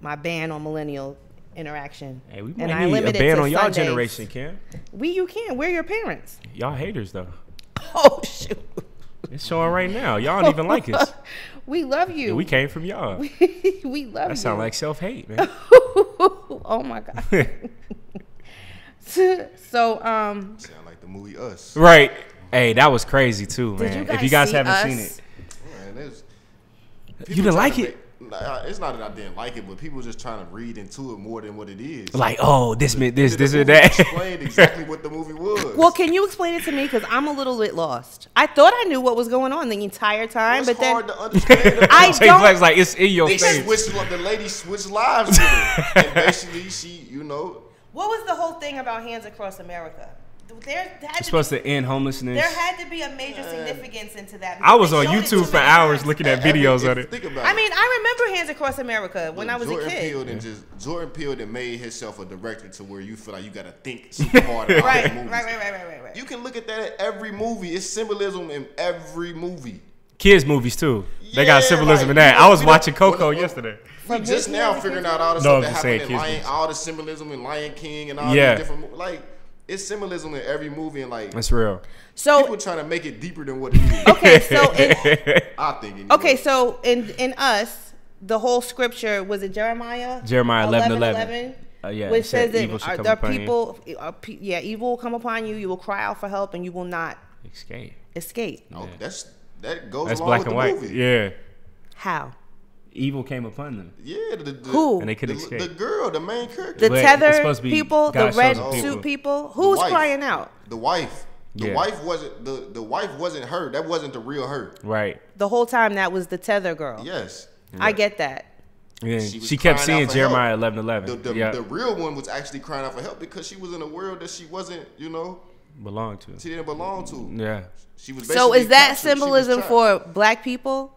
my ban on millennial interaction. Hey, we And might I need a limit it ban to on y'all Sundays. generation, Kim. You can. We're your parents. Y'all haters, though. Oh shoot. It's showing right now. Y'all don't even like us. We love you. And we came from y'all. We love you. That sound like self-hate, man. Oh my god. So Sound like the movie Us. Right. Hey, that was crazy, too, Did man. you If you guys see haven't Us? seen it. Man, it's, You didn't like it? It's not that I didn't like it, but people just trying to read into it more than what it is. Like, oh, this meant this, The or movie that. explained exactly what the movie was. well, can you explain it to me? Because I'm a little bit lost. I thought I knew what was going on the entire time, It's but then hard to understand. I Jay don't- Black's like, it's in your They face. switched, the lady switched lives with her. And basically, she, what was the whole thing about Hands Across America? It's supposed to end homelessness. There had to be a major significance into that. I was because on they showed it YouTube too for many hours times. looking at videos of it. Think about I it. mean, I remember Hands Across America when I was Jordan a kid. Peele Jordan Peele that made himself a director to where you feel like you got to think super hard about Right, the right, movies. right. You can look at that at every movie. It's symbolism in every movie. Kids movies, too. They Yeah, got symbolism like, in that. you know, I was we don't- watching Coco when- yesterday. We From just Disney now as a figuring kid? out all the No, I'm stuff that just saying happened in kids Lion, movies. all the symbolism in Lion King and all Yeah. these different like it's symbolism in every movie and like That's real. So people trying to make it deeper than what it is. okay, so in, I think. Anyway. okay, so in Us, the whole scripture was it Jeremiah? Jeremiah 11:11. Yeah, which it said says that evil should come there are upon you. people, evil will come upon you. You will cry out for help, and you will not Escape. escape. Oh, that goes That's along black with and the white. movie. Yeah. How? Evil came upon them. Yeah, Who? And they could the, escape. the girl, the main character, The But it's tether supposed to be people, the God red chosen suit people. people. Who was wife. crying out? the wife. The Yeah. wife wasn't the wife wasn't her. That wasn't the real her. Right. The whole time that was the Tether Girl. Yes. I get that. Yeah. She was She kept crying seeing out for Jeremiah help. 11:11. The Yeah. real one was actually crying out for help because she was in a world that she wasn't, belong to. She didn't belong to. Yeah. She was So basically is that captured. She was symbolism trapped. for black people?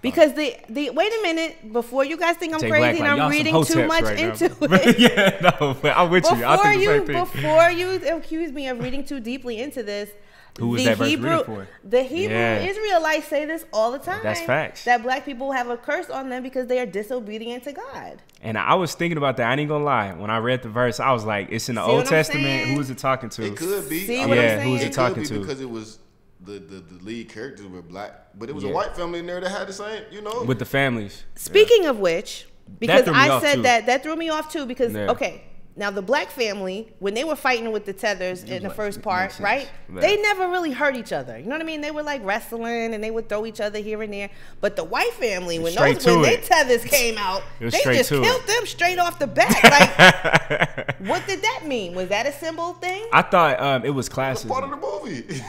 Because the wait a minute, before you guys think I'm Jay crazy Black, and like, I'm y'all reading some too hoteps much right now, into bro. it. Yeah, no, but I'm with you. I think the same thing. Before you accuse me of reading too deeply into this, Who was the that verse Hebrew, reading for? the Hebrew Yeah. Israelites say this all the time. That's facts. That black people have a curse on them because they are disobedient to God. And I was thinking about that. I ain't gonna lie. When I read the verse, I was like, it's in the See Old what I'm Testament. saying? Who is it talking to? It could be. See I what mean, I'm saying? Who is it It talking could be to? because it was the lead characters were black, but it was Yeah. a white family in there that had the same, you know. With the families. Speaking of which, because threw me I off said too. that threw me off too because Yeah. okay, now the black family when they were fighting with the Tethers in the like- first makes part, sense. right? Yeah. They never really hurt each other. You know what I mean? They were like wrestling and they would throw each other here and there. But the white family when Straight when to they it. Tethers came out, It was they straight just to killed it. them straight off the bat. Like, what did that mean? Was that a symbol thing? I thought it was That's part of classism. the movie.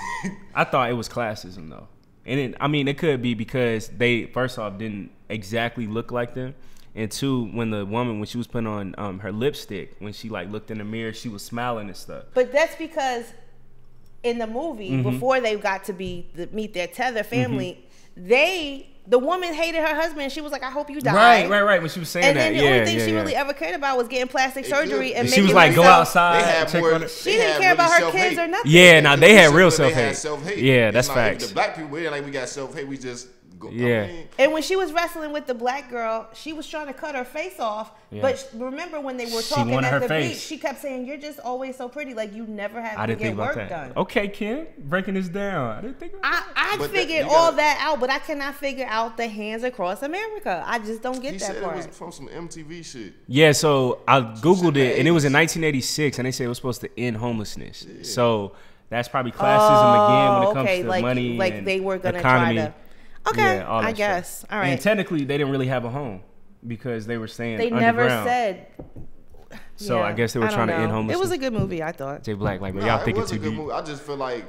I thought it was classism though. And it could be because they first off didn't exactly look like them. And two, when the woman, when she was putting on her lipstick, when she like looked in the mirror, she was smiling and stuff. But that's because in the movie, Mm-hmm. before they got to meet their Tether family, the woman hated her husband. She was like, "I hope you die." Right. When she was saying And that, then the yeah, only thing yeah, she yeah. really ever cared about was getting plastic It surgery could- and And she was making like, go herself- outside. They had check more. on it. She didn't care about her kids or nothing. Yeah, nah, they had real They self-hate. self-hate. Yeah, It's that's not facts. The black people, it ain't like we got self-hate. We just go. Yeah. I mean, And when she was wrestling with the black girl, she was trying to cut her face off. Yeah. But remember when they were She talking wanted at her the face. beach, she kept saying, "You're just always so pretty. Like you never have I to didn't get think about work that. done." Okay, Kim, breaking this down. I didn't think about that. I But figured you all gotta- that out, but I cannot figure out the hands across America. I just don't get he that said part. it was from some MTV shit. Yeah, so I Googled in it, the and it was in 80s. 1986, and they said it was supposed to end homelessness. So that's probably classism again when it comes to like, money like and they were gonna economy. try to. Okay, Yeah, all I that guess. stuff. All right. And technically, they didn't really have a home because they were staying They underground. never said. So Yeah, I guess they were don't trying to end know. homelessness. It was a good movie, I thought. Jay Black, like, bro, Nah, y'all it thinking was a too good deep. movie. I just feel like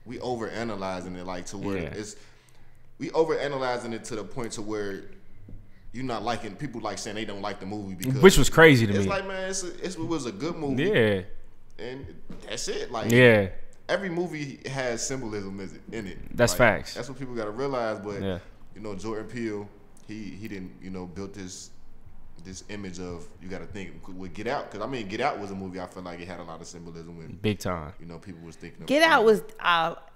we overanalyzing it, like to where Yeah. we overanalyzing it to the point to where you're not liking people like saying they don't like the movie because Which was crazy to it's me. like, man, it was a good movie. Yeah, And that's it. Like yeah. every movie has symbolism in it. That's Like, facts. That's what people got to realize. But Yeah. you know, Jordan Peele, he didn't built this image of you got to think with Get Out, because I mean Get Out was a movie I feel like it had a lot of symbolism when Big time. people was thinking of Get Out was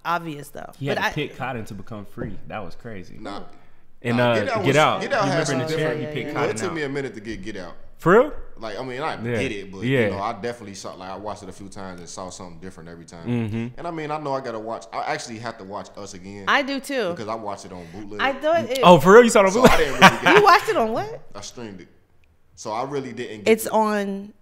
obvious though. He had to pick cotton to become free. That was crazy. Nah, And Get Out Get Out. Get Out You has remember in some the chair, different. he yeah, picked yeah. You know, it cotton took out. me a minute to get Out. For real? Like I mean, I Yeah. get it, but Yeah. I definitely saw. Like I watched it a few times and saw something different every time. Mm-hmm. And I mean, I know I gotta watch. I actually have to watch Us again I do too. because I watched it on bootleg. I thought it. Oh, for real? You saw the so movie? I didn't really get You it. watched it on what? I streamed it, so I really didn't. Get It's the on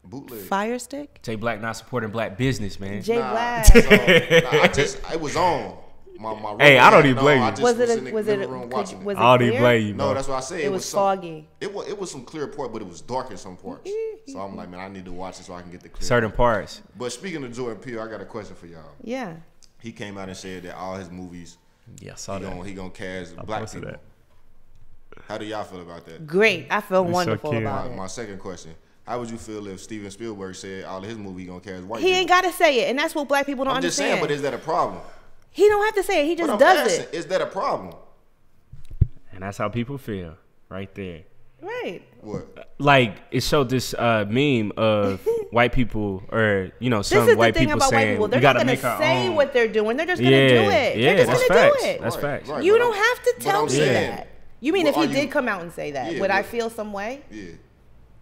bootleg. Fire Stick. Jay Black not supporting black business, man. Jay Nah, Black. so, it was on. My Hey, I don't roommate even had blame on. I you. just Was was it? in the Was it? living room watching Was it. it I don't even clear? blame you, No, bro. that's what I said. It was some- foggy. It was some clear part, but it was dark in some parts. So I'm like, man, I need to watch it so I can get the clear. Certain parts. But speaking of Jordan Peele, I got a question for y'all. Yeah. He came out and said that all his movies, Yeah, I saw that. he gonna cast black posted people. that. How do y'all feel about that? Great. I feel so wonderful cute. about My it. second question: how would you feel if Steven Spielberg said all of his movies gonna cast white He people? ain't got to say it, and that's what black people don't I'm just understand. saying, but is that a problem? He don't have to say it. He But just I'm does asking, it. is that a problem? And that's how people feel right there. Right. What? Like, it showed this meme of white people or, This some is the white thing people about white saying, people. we They're got not to going make to our say own. what they're doing. They're just going to Yeah, do it. yeah, They're just that's going to facts. do it. That's facts. Right, You but don't I'm- have to but tell I'm me saying, that. You mean what if he are did you- come out and say that, Yeah, would I but- feel some way? Yeah.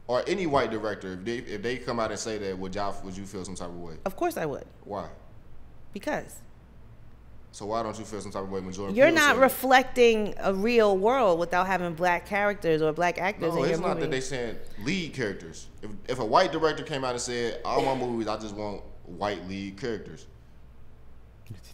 Or any white director, if they come out and say that, would you feel some type of way? Of course I would. Why? Because So why don't you feel some type of way when Jordan you're Peele not said reflecting a real world without having black characters or black actors No, in your it's not movie. that they saying lead characters. If a white director came out and said, all my movies, I just want white lead characters.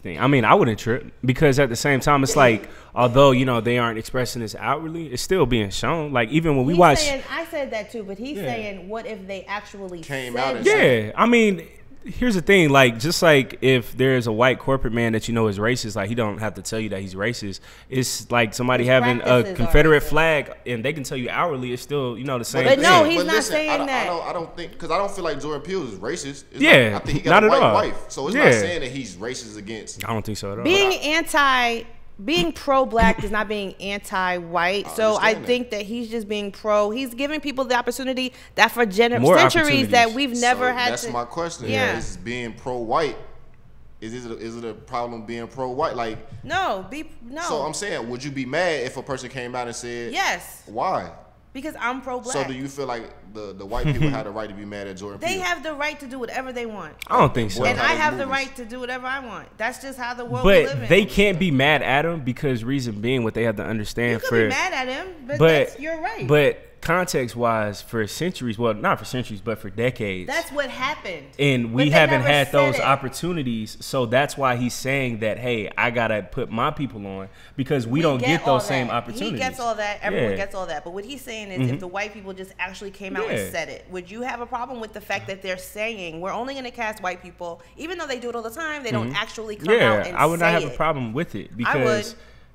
I mean, I wouldn't trip because at the same time, it's like, although, they aren't expressing this outwardly, it's still being shown. Like, even when we He's watch. saying, I said that too, but he's Yeah. saying, what if they actually Came said out and that? said- Yeah, I mean, here's the thing, like, just like if there's a white corporate man that you know is racist, like he don't have to tell you that he's racist. It's like somebody His having a practices are Confederate racist. flag and they can tell you hourly, it's still, you know, the same But thing. no, he's But not listen, saying that. I don't think, because I don't feel like Jordan Peele is racist. It's Yeah, not, I think he got not a at white all. wife, so it's Yeah. not saying that he's racist against. I don't think so at all. Being pro-black is not being anti-white. So I understand think that he's just being pro. He's giving people the opportunity that for More centuries that opportunities. we've never So had that's to. my question. Yeah. Is being pro-white, is it a problem being pro-white? Like, No. so I'm saying, would you be mad if a person came out and said, Yes, why? because I'm pro-black. So do you feel like the white people had the right to be mad at Jordan They Peele? have the right to do whatever they want. I don't think so. And I those have the movies. right to do whatever I want. That's just how the world we live in. But they can't be mad at him because reason being what they have to You understand could for be mad at him, but but you're right. But context wise, for centuries, well, not for centuries, but for decades. That's what happened. And But we they haven't never had said those it. opportunities. So that's why he's saying that, hey, I got to put my people on because we don't get all those same that. opportunities. He gets all that. Everyone Yeah. gets all that. But what he's saying is if the white people just actually came out Yeah. and said it, would you have a problem with the fact that they're saying we're only going to cast white people, even though they do it all the time, they don't actually come out Yeah, and I would not say have it. a problem with it I would.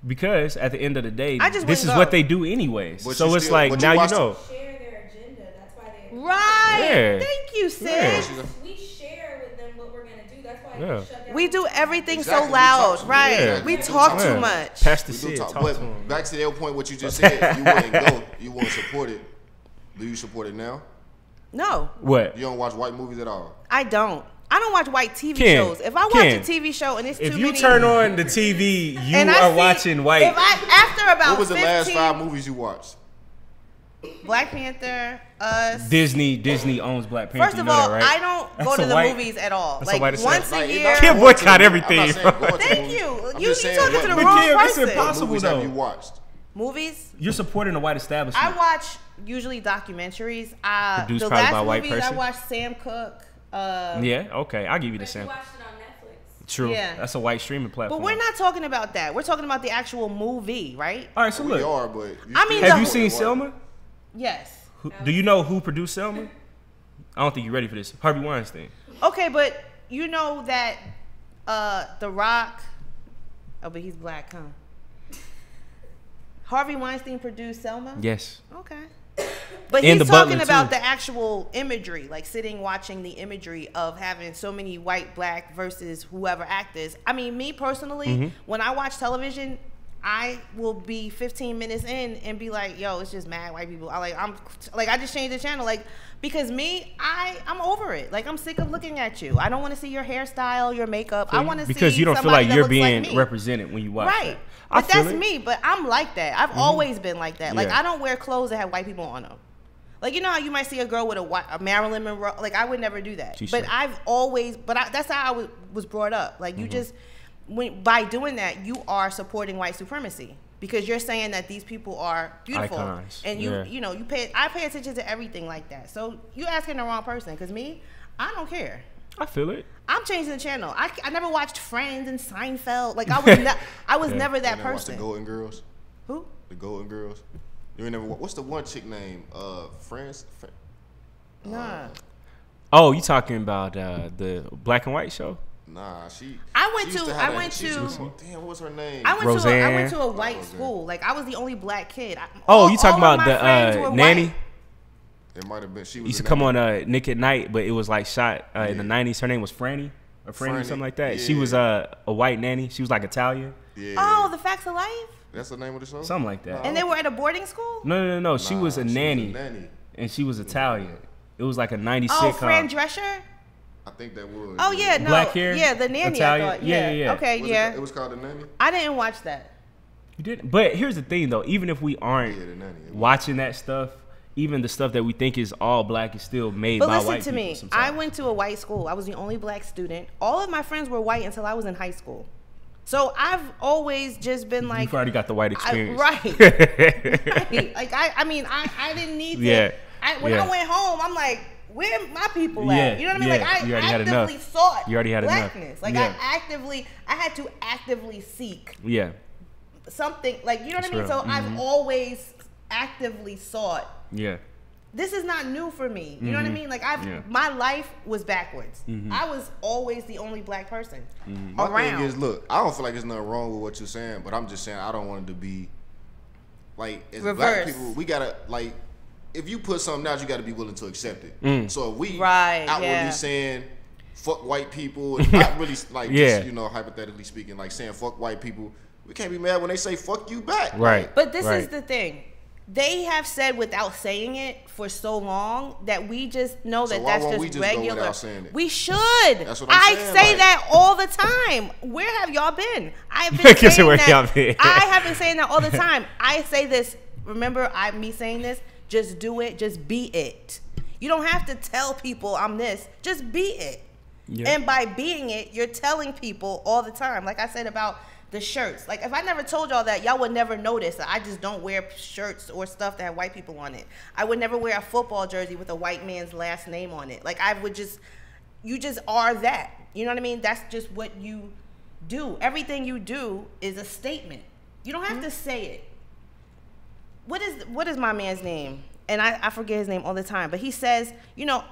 because at the end of the day, I just this is wouldn't what go. they do anyways. But So you it's still- like but you now you watched know. Share their agenda. That's why they. Right. Yeah. Thank you, sis. Yeah. We share with them what we're gonna do. That's why Yeah. they shut down. We do everything Exactly. so We loud, talk- right? Yeah. We We talk talk- too Yeah. much. Pass the We do shit. talk, Talk but to 'em. back to the point what you just said, you wouldn't go, you wouldn't support it. Do you support it now? No, What? You don't watch white movies at all. I don't. I don't watch white TV Ken, shows. If I watch Ken, a TV show and it's If too you many, turn on the TV, you and I are see- watching white. If after about What was the 15, last 5 movies you watched? Black Panther, Us. Disney owns Black Panther. First you of know all, that, right? I don't That's go to a the white- movies at all. that's a Like white once assessment. a Like, year. not Kim going to boycott the- everything, I'm not saying bro. going to Thank movies. you. I'm You just saying, talking to the what wrong Kim, it's person. impossible. movies though. have you watched? Movies. You're supporting a white establishment. I watch usually documentaries. Produced The probably last by a white movies I person? watched Sam Cooke. Yeah, okay, I'll give you the But you same. watched it on Netflix. True. Yeah. That's a white streaming platform. But we're not talking about that. We're talking about the actual movie, right? All right, so We look. are, but I mean, Have the- you seen Selma? Yes. Do you know who produced Selma? I don't think you're ready for this. Harvey Weinstein. Okay, but you know that The Rock. Oh, but he's black, huh? Harvey Weinstein produced Selma. Yes. Okay. But And he's the talking Butler, about too. the actual imagery, like sitting watching the imagery of having so many white, black versus whoever actors. I mean, me personally, Mm-hmm. when I watch television, I will be 15 minutes in and be like, "Yo, it's just mad white people." I just changed the channel, like, because I'm over it. Like, I'm sick of looking at you. I don't want to see your hairstyle, your makeup. I want to see because you don't feel somebody like that you're looks like being me. represented when you watch Right. it. I But feel that's it. me. But I'm like that. I've always been like that. Like, Yeah. I don't wear clothes that have white people on them. Like, you know how you might see a girl with a Marilyn Monroe. Like, I would never do that. T-shirt. But I've always, that's how I was brought up. Like, you just, by doing that, you are supporting white supremacy. Because you're saying that these people are beautiful. Icons. And Yeah. I pay attention to everything like that. So you asking the wrong person. Because me, I don't care. I feel it. I'm changing the channel. I never watched Friends and Seinfeld. Like, I was never that And then watch the person. Golden Girls. Who? The Golden Girls. You ain't never. What's the one chick name? Friends. Nah. Oh, you talking about the black and white show? Nah, she. I went she used to- have I that- went she used to- Damn, what was her name? I went Roseanne. to a white Roseanne. school. Like, I was the only black kid. Oh, you talking all of about my friends the were Nanny? white. It might have been. She was. Used to the come Nanny. on Nick at Night, but it was like shot in the Yeah. 90s. Her name was Franny or Franny, Franny, something like that. She yeah. was a white nanny. She was like Italian, Yeah. Oh, The Facts of Life? That's the name of the show. something like that. And they were at a boarding school? No. She was a nanny, nanny. and she was Italian. It was like a 90s Oh, sitcom. Fran Drescher? I think that was. Oh, yeah, no. Black hair, Yeah, The Nanny, Italian. I thought. Yeah, yeah. Okay, Was yeah. It was called the nanny. I didn't watch that. You didn't. But here's the thing, though. Even if we aren't Yeah, the nanny. It was- watching that stuff, even the stuff that we think is all black is still made But by listen white to people me. sometimes. I went to a white school. I was the only black student. All of my friends were white until I was in high school. So I've always just been like, You've already got the white experience. right. Right. Like, I mean, I didn't need to. Yeah. When Yeah. I went home, I'm like, where my people Yeah, at? You know what I mean? yeah. Like, You I already had actively enough. sought You already had enough. blackness. Like, Yeah. I had to actively seek Yeah. something. Like, you know what I That's mean? real. So I've always actively sought Yeah. this is not new for me. You know what I mean? Like my life was backwards. I was always the only black person around. My thing is, look, I don't feel like there's nothing wrong with what you're saying, but I'm just saying I don't want it to be like as reverse. Black people, we gotta like if you put something out, you gotta be willing to accept it. So if we outwardly saying fuck white people, and not really like just, you know, hypothetically speaking, like saying fuck white people, we can't be mad when they say fuck you back. Right. But this is the thing. They have said without saying it for so long that we just know that that's just regular. Go saying it? We should. That's what I'm saying. I say that all the time. Where have y'all been? I've been saying that. I have been saying that all the time. I say this. Remember, me saying this. Just do it. Just be it. You don't have to tell people I'm this. Just be it. Yeah. And by being it, you're telling people all the time. Like I said about the shirts. Like if I never told y'all that, y'all would never notice that I just don't wear shirts or stuff that have white people on it. I would never wear a football jersey with a white man's last name on it. Like I would just, you just are that. You know what I mean? That's just what you do. Everything you do is a statement. You don't have to say it. What is my man's name? And I forget his name all the time. But he says, you know,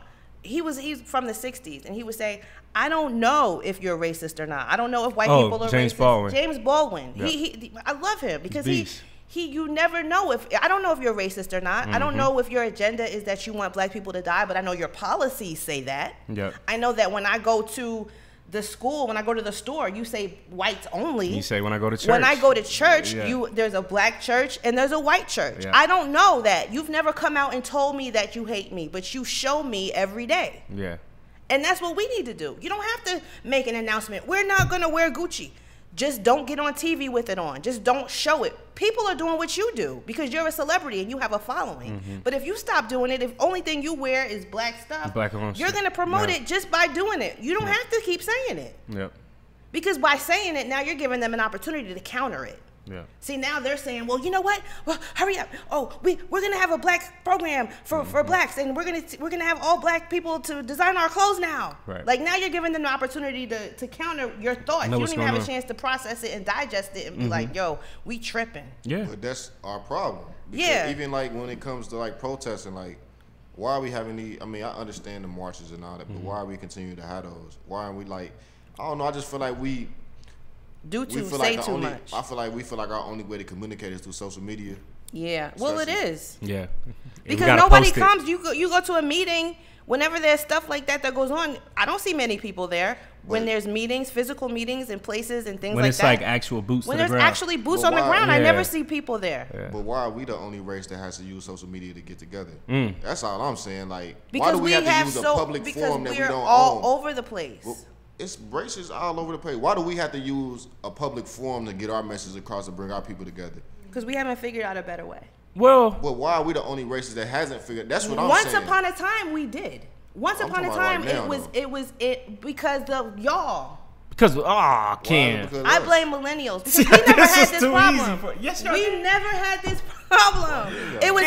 he's from the 60s, and he would say, I don't know if you're racist or not. I don't know if white people are James racist. Baldwin. James Baldwin. Yep. I love him because you never know if, I don't know if you're racist or not. I don't know if your agenda is that you want black people to die, but I know your policies say that. Yep. I know that when I go to the school, when I go to the store, you say whites only. You say when I go to church. When I go to church, there's a black church and there's a white church. Yeah. I don't know that. You've never come out and told me that you hate me, but you show me every day. Yeah. And that's what we need to do. You don't have to make an announcement. We're not going to wear Gucci. Just don't get on TV with it on. Just don't show it. People are doing what you do because you're a celebrity and you have a following. But if you stop doing it, if only thing you wear is black stuff, you're going to promote it just by doing it. You don't have to keep saying it. Yep. Because by saying it, now you're giving them an opportunity to counter it. Yeah. See, now they're saying, well, you know what? Well, hurry up. Oh, we're gonna have a black program for blacks, and we're gonna have all black people to design our clothes now. Right. Like now you're giving them the opportunity to counter your thoughts. You don't even have a chance to process it and digest it and be like, yo, we tripping. Yeah. But that's our problem. Yeah. Even like when it comes to like protesting, like why are we having these? I mean, I understand the marches and all that, but why are we continuing to have those? Why aren't we like? I don't know. I just feel like we. Say too much. I feel like we feel like our only way to communicate is through social media. Yeah. Well, it is. Yeah. Because nobody comes. You go to a meeting whenever there's stuff like that goes on. I don't see many people there when there's meetings, physical meetings in places and things like that. When it's like actual boots on the ground. When there's actually boots on the ground, I never see people there. Yeah. But why are we the only race that has to use social media to get together? That's all I'm saying. Like, because why do we have to use a public forum that we don't own? All over the place. Well, it's races all over the place. Why do we have to use a public forum to get our message across and bring our people together? Because we haven't figured out a better way. Well, why are we the only races that hasn't figured? That's what I'm saying. Once upon a time, we did. Once upon a time, it was because of y'all. Because Ken. I blame millennials because we never had this problem. We never had this problem. It was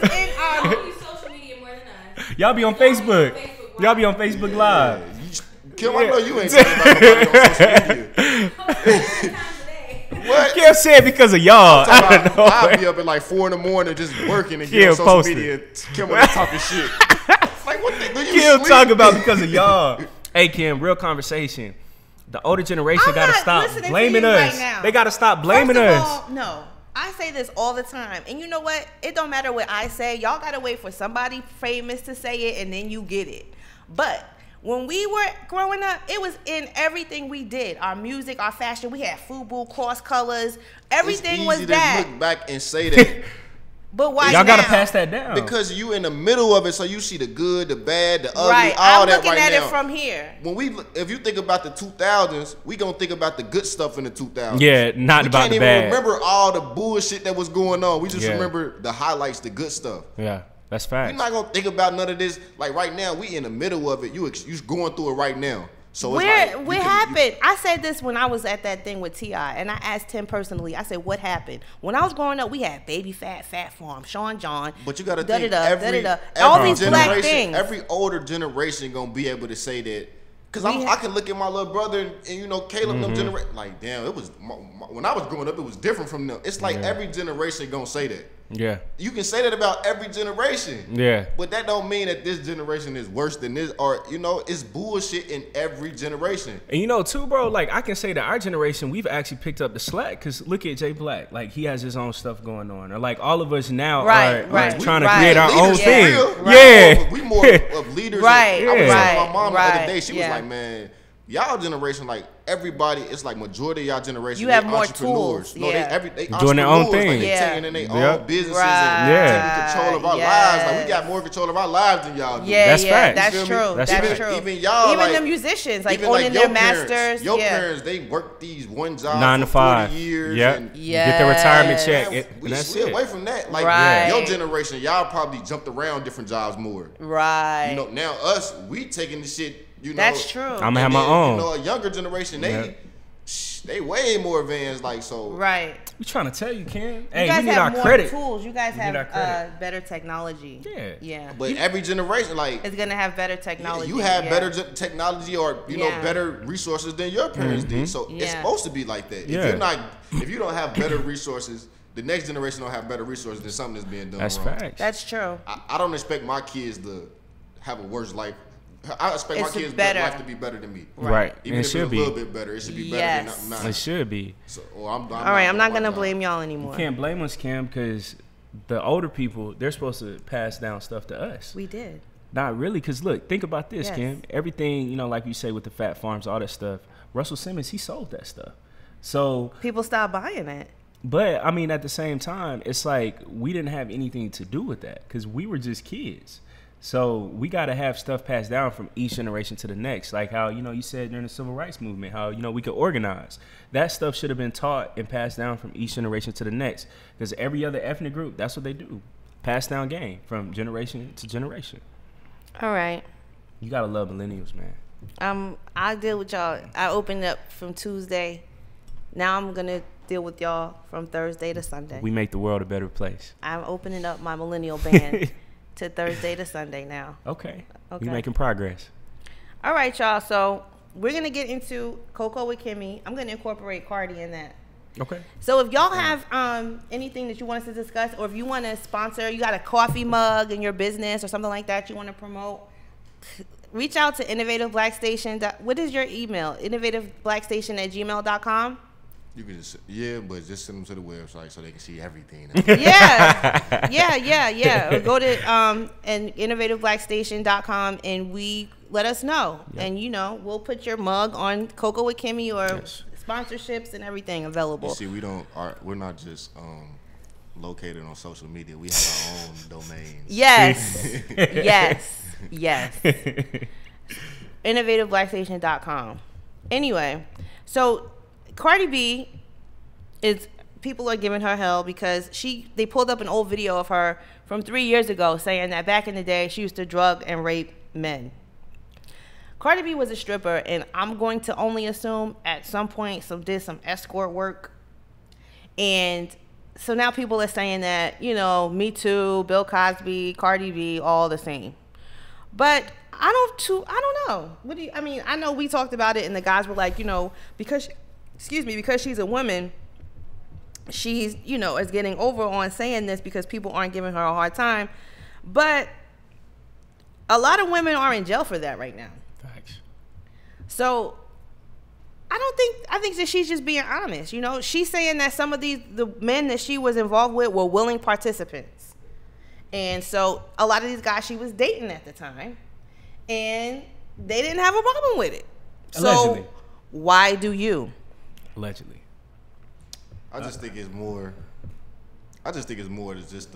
in our social media more than us. Y'all be on Facebook. Y'all be on Facebook Live. Kim, I know you ain't talking about nobody on social media. What? Kim said because of y'all. I'll be up at like 4 in the morning just working and get on social media. Kim was talking shit. Like what the Kim talking about because of y'all. Hey Kim, real conversation. The older generation gotta stop blaming us. Right, they gotta stop blaming us. No. I say this all the time. And you know what? It don't matter what I say. Y'all gotta wait for somebody famous to say it and then you get it. But when we were growing up, it was in everything we did. Our music, our fashion. We had FUBU, cross colors. Everything was that. It's easy to look back and say that. But why y'all gotta pass that down? Because you in the middle of it, so you see the good, the bad, the ugly, right. all I'm that right now. I'm looking at it from here. If you think about the 2000s, we gonna think about the good stuff in the 2000s. Yeah, not about the bad. We can't even remember all the bullshit that was going on. We just remember the highlights, the good stuff. Yeah. That's fact. You're not gonna think about none of this. Like right now, we in the middle of it. You going through it right now. So what happened? I said this when I was at that thing with T.I. and I asked him personally. I said, "What happened?" When I was growing up, we had Baby Fat, Fat Farm, Sean John. But you gotta think all these black things. Every older generation gonna be able to say that. Cause I can look at my little brother and you know Caleb them generation like damn it was when I was growing up it was different from them. It's like every generation gonna say that. Yeah. You can say that about every generation. Yeah. But that don't mean that this generation is worse than this, or it's bullshit in every generation. And you know, too, bro, like I can say that our generation, we've actually picked up the slack because look at Jay Black, like he has his own stuff going on, or like all of us now are trying to create our own thing. Yeah, we more of leaders. Right. I was talking to my mom the Right. other day. She was like, "Man, y'all generation, like everybody, it's like majority of y'all generation. You they have more entrepreneurs. tools. No, Yeah. they doing their own entrepreneurs. thing. Like, they Yeah. taking in their Yep. own businesses Right. and taking control of our lives. Like we Yes. got more control of our lives than y'all do. Yeah, That's yeah, facts. that's You feel true. me? That's Even- true. even y'all, even like- the musicians, like Even owning your their parents, masters. Your yeah. parents, they work these one job 9 to for 5. 40 years. Yep. And Get their retirement check, Man, and we that's stay it. away from that. Like Right. your generation, y'all probably jumped around different jobs more. Right. You know, now us, we taking the shit. You know, That's true. I'm gonna have my own. You know, a younger generation, they way more advanced. Like so, Right. We trying to tell you, Cam. You Hey, guys we need have our more credit. tools. You guys We need our have credit. better technology. Yeah. Yeah. But every generation, like It's gonna have better technology. you have yeah. better technology or you know Yeah. better resources than your parents did. So it's Yeah. supposed to be like that. Yeah. If you don't have better resources, the next generation don't have better resources. Then something is being done That's wrong. facts. That's true. I don't expect my kids to have a worse life. I expect It's my kids' better. life to be better than me. Right. Even And it if it's a should be. little bit better, it should be better Yes. than mine. It should be. So, All right, I'm not gonna blame y'all anymore. You can't blame us, Cam, because the older people, they're supposed to pass down stuff to us. We did. Not really, because look, think about this, Yes. Cam. Everything, you know, like you say with the fat farms, all that stuff. Russell Simmons, he sold that stuff. So, People stopped buying it. but I mean, at the same time, it's like we didn't have anything to do with that because we were just kids. So we got to have stuff passed down from each generation to the next. Like how, you know, you said during the civil rights movement, how, you know, we could organize. That stuff should have been taught and passed down from each generation to the next. Because every other ethnic group, that's what they do. Pass down game from generation to generation. All right. You got to love millennials, man. I deal with y'all. I opened up from Tuesday. Now I'm gonna deal with y'all from Thursday to Sunday. We make the world a better place. I'm opening up my Millennial Ban to Thursday to Sunday now. Okay. Okay. We making progress. All right, y'all. So we're gonna get into Cocoa with Kimmy. I'm gonna incorporate Cardi in that. Okay. So if y'all have anything that you want us to discuss, or if you want to sponsor, you got a coffee mug in your business or something like that you want to promote, reach out to Innovative Black Station. What is your email? innovativeblackstation@gmail.com. You can just but just send them to the website so they can see everything. Yeah. Or go to and innovativeblackstation.com and let us know. Yep. And you know, we'll put your mug on Cocoa with Kimmy or Yes. sponsorships and everything available. You see, we're not just located on social media. We have our own domains. Yes. yes. InnovativeBlackStation.com. Anyway, so Cardi B people are giving her hell because they pulled up an old video of her from 3 years ago saying that back in the day she used to drug and rape men. Cardi B was a stripper, and I'm going to only assume at some point did some escort work. And so now people are saying that, you know, Me Too, Bill Cosby, Cardi B, all the same. But I don't know. I know we talked about it and the guys were like, you know, because she's a woman, she's, you know, is getting over on saying this because people aren't giving her a hard time. But a lot of women are in jail for that right now. Thanks. So I think that she's just being honest. You know, she's saying that some of the men that she was involved with were willing participants. And so a lot of these guys she was dating at the time, and they didn't have a problem with it. Allegedly. So why do you? Allegedly. I just think it's more than just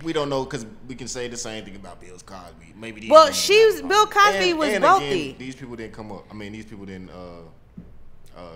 we don't know because we can say the same thing about Bill Cosby. Maybe these Well, women Bill Cosby was and wealthy. Again, these people didn't come up. I mean, these people didn't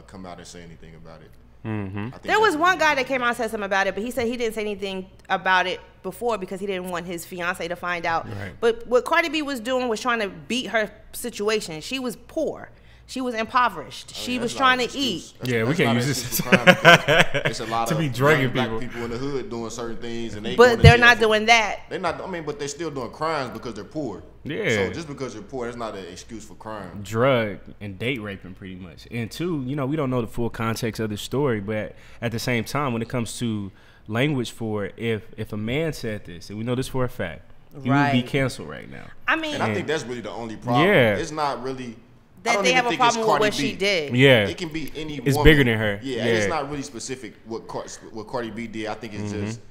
come out and say anything about it. Mm-hmm. I think There was that's one what guy that came out and said something about it, but he said he didn't say anything about it before because he didn't want his fiance to find out. Right. But what Cardi B was doing was trying to beat her situation. She was poor. She was impoverished. I mean, she was that's trying not to an eat. excuse. Yeah, we That's can't not use an this. excuse for crime because it's a lot To of be drugging black people. people in the hood doing certain things, and they But going to they're jail not for- doing that. They're not. I mean, but they're still doing crimes because they're poor. Yeah. So just because you're poor, that's not an excuse for crime. Drug and date raping pretty much. And two, we don't know the full context of the story, but at the same time, when it comes to language for it, if a man said this, and we know this for a fact, he would be Right. canceled right now. I mean, And I think that's really the only problem. Yeah. It's not really I that don't they even have a think it's problem with Cardi what B. she did. Yeah. It can be any It's woman. bigger than her. Yeah, Yeah. it's not really specific what Cardi B did. I think it's just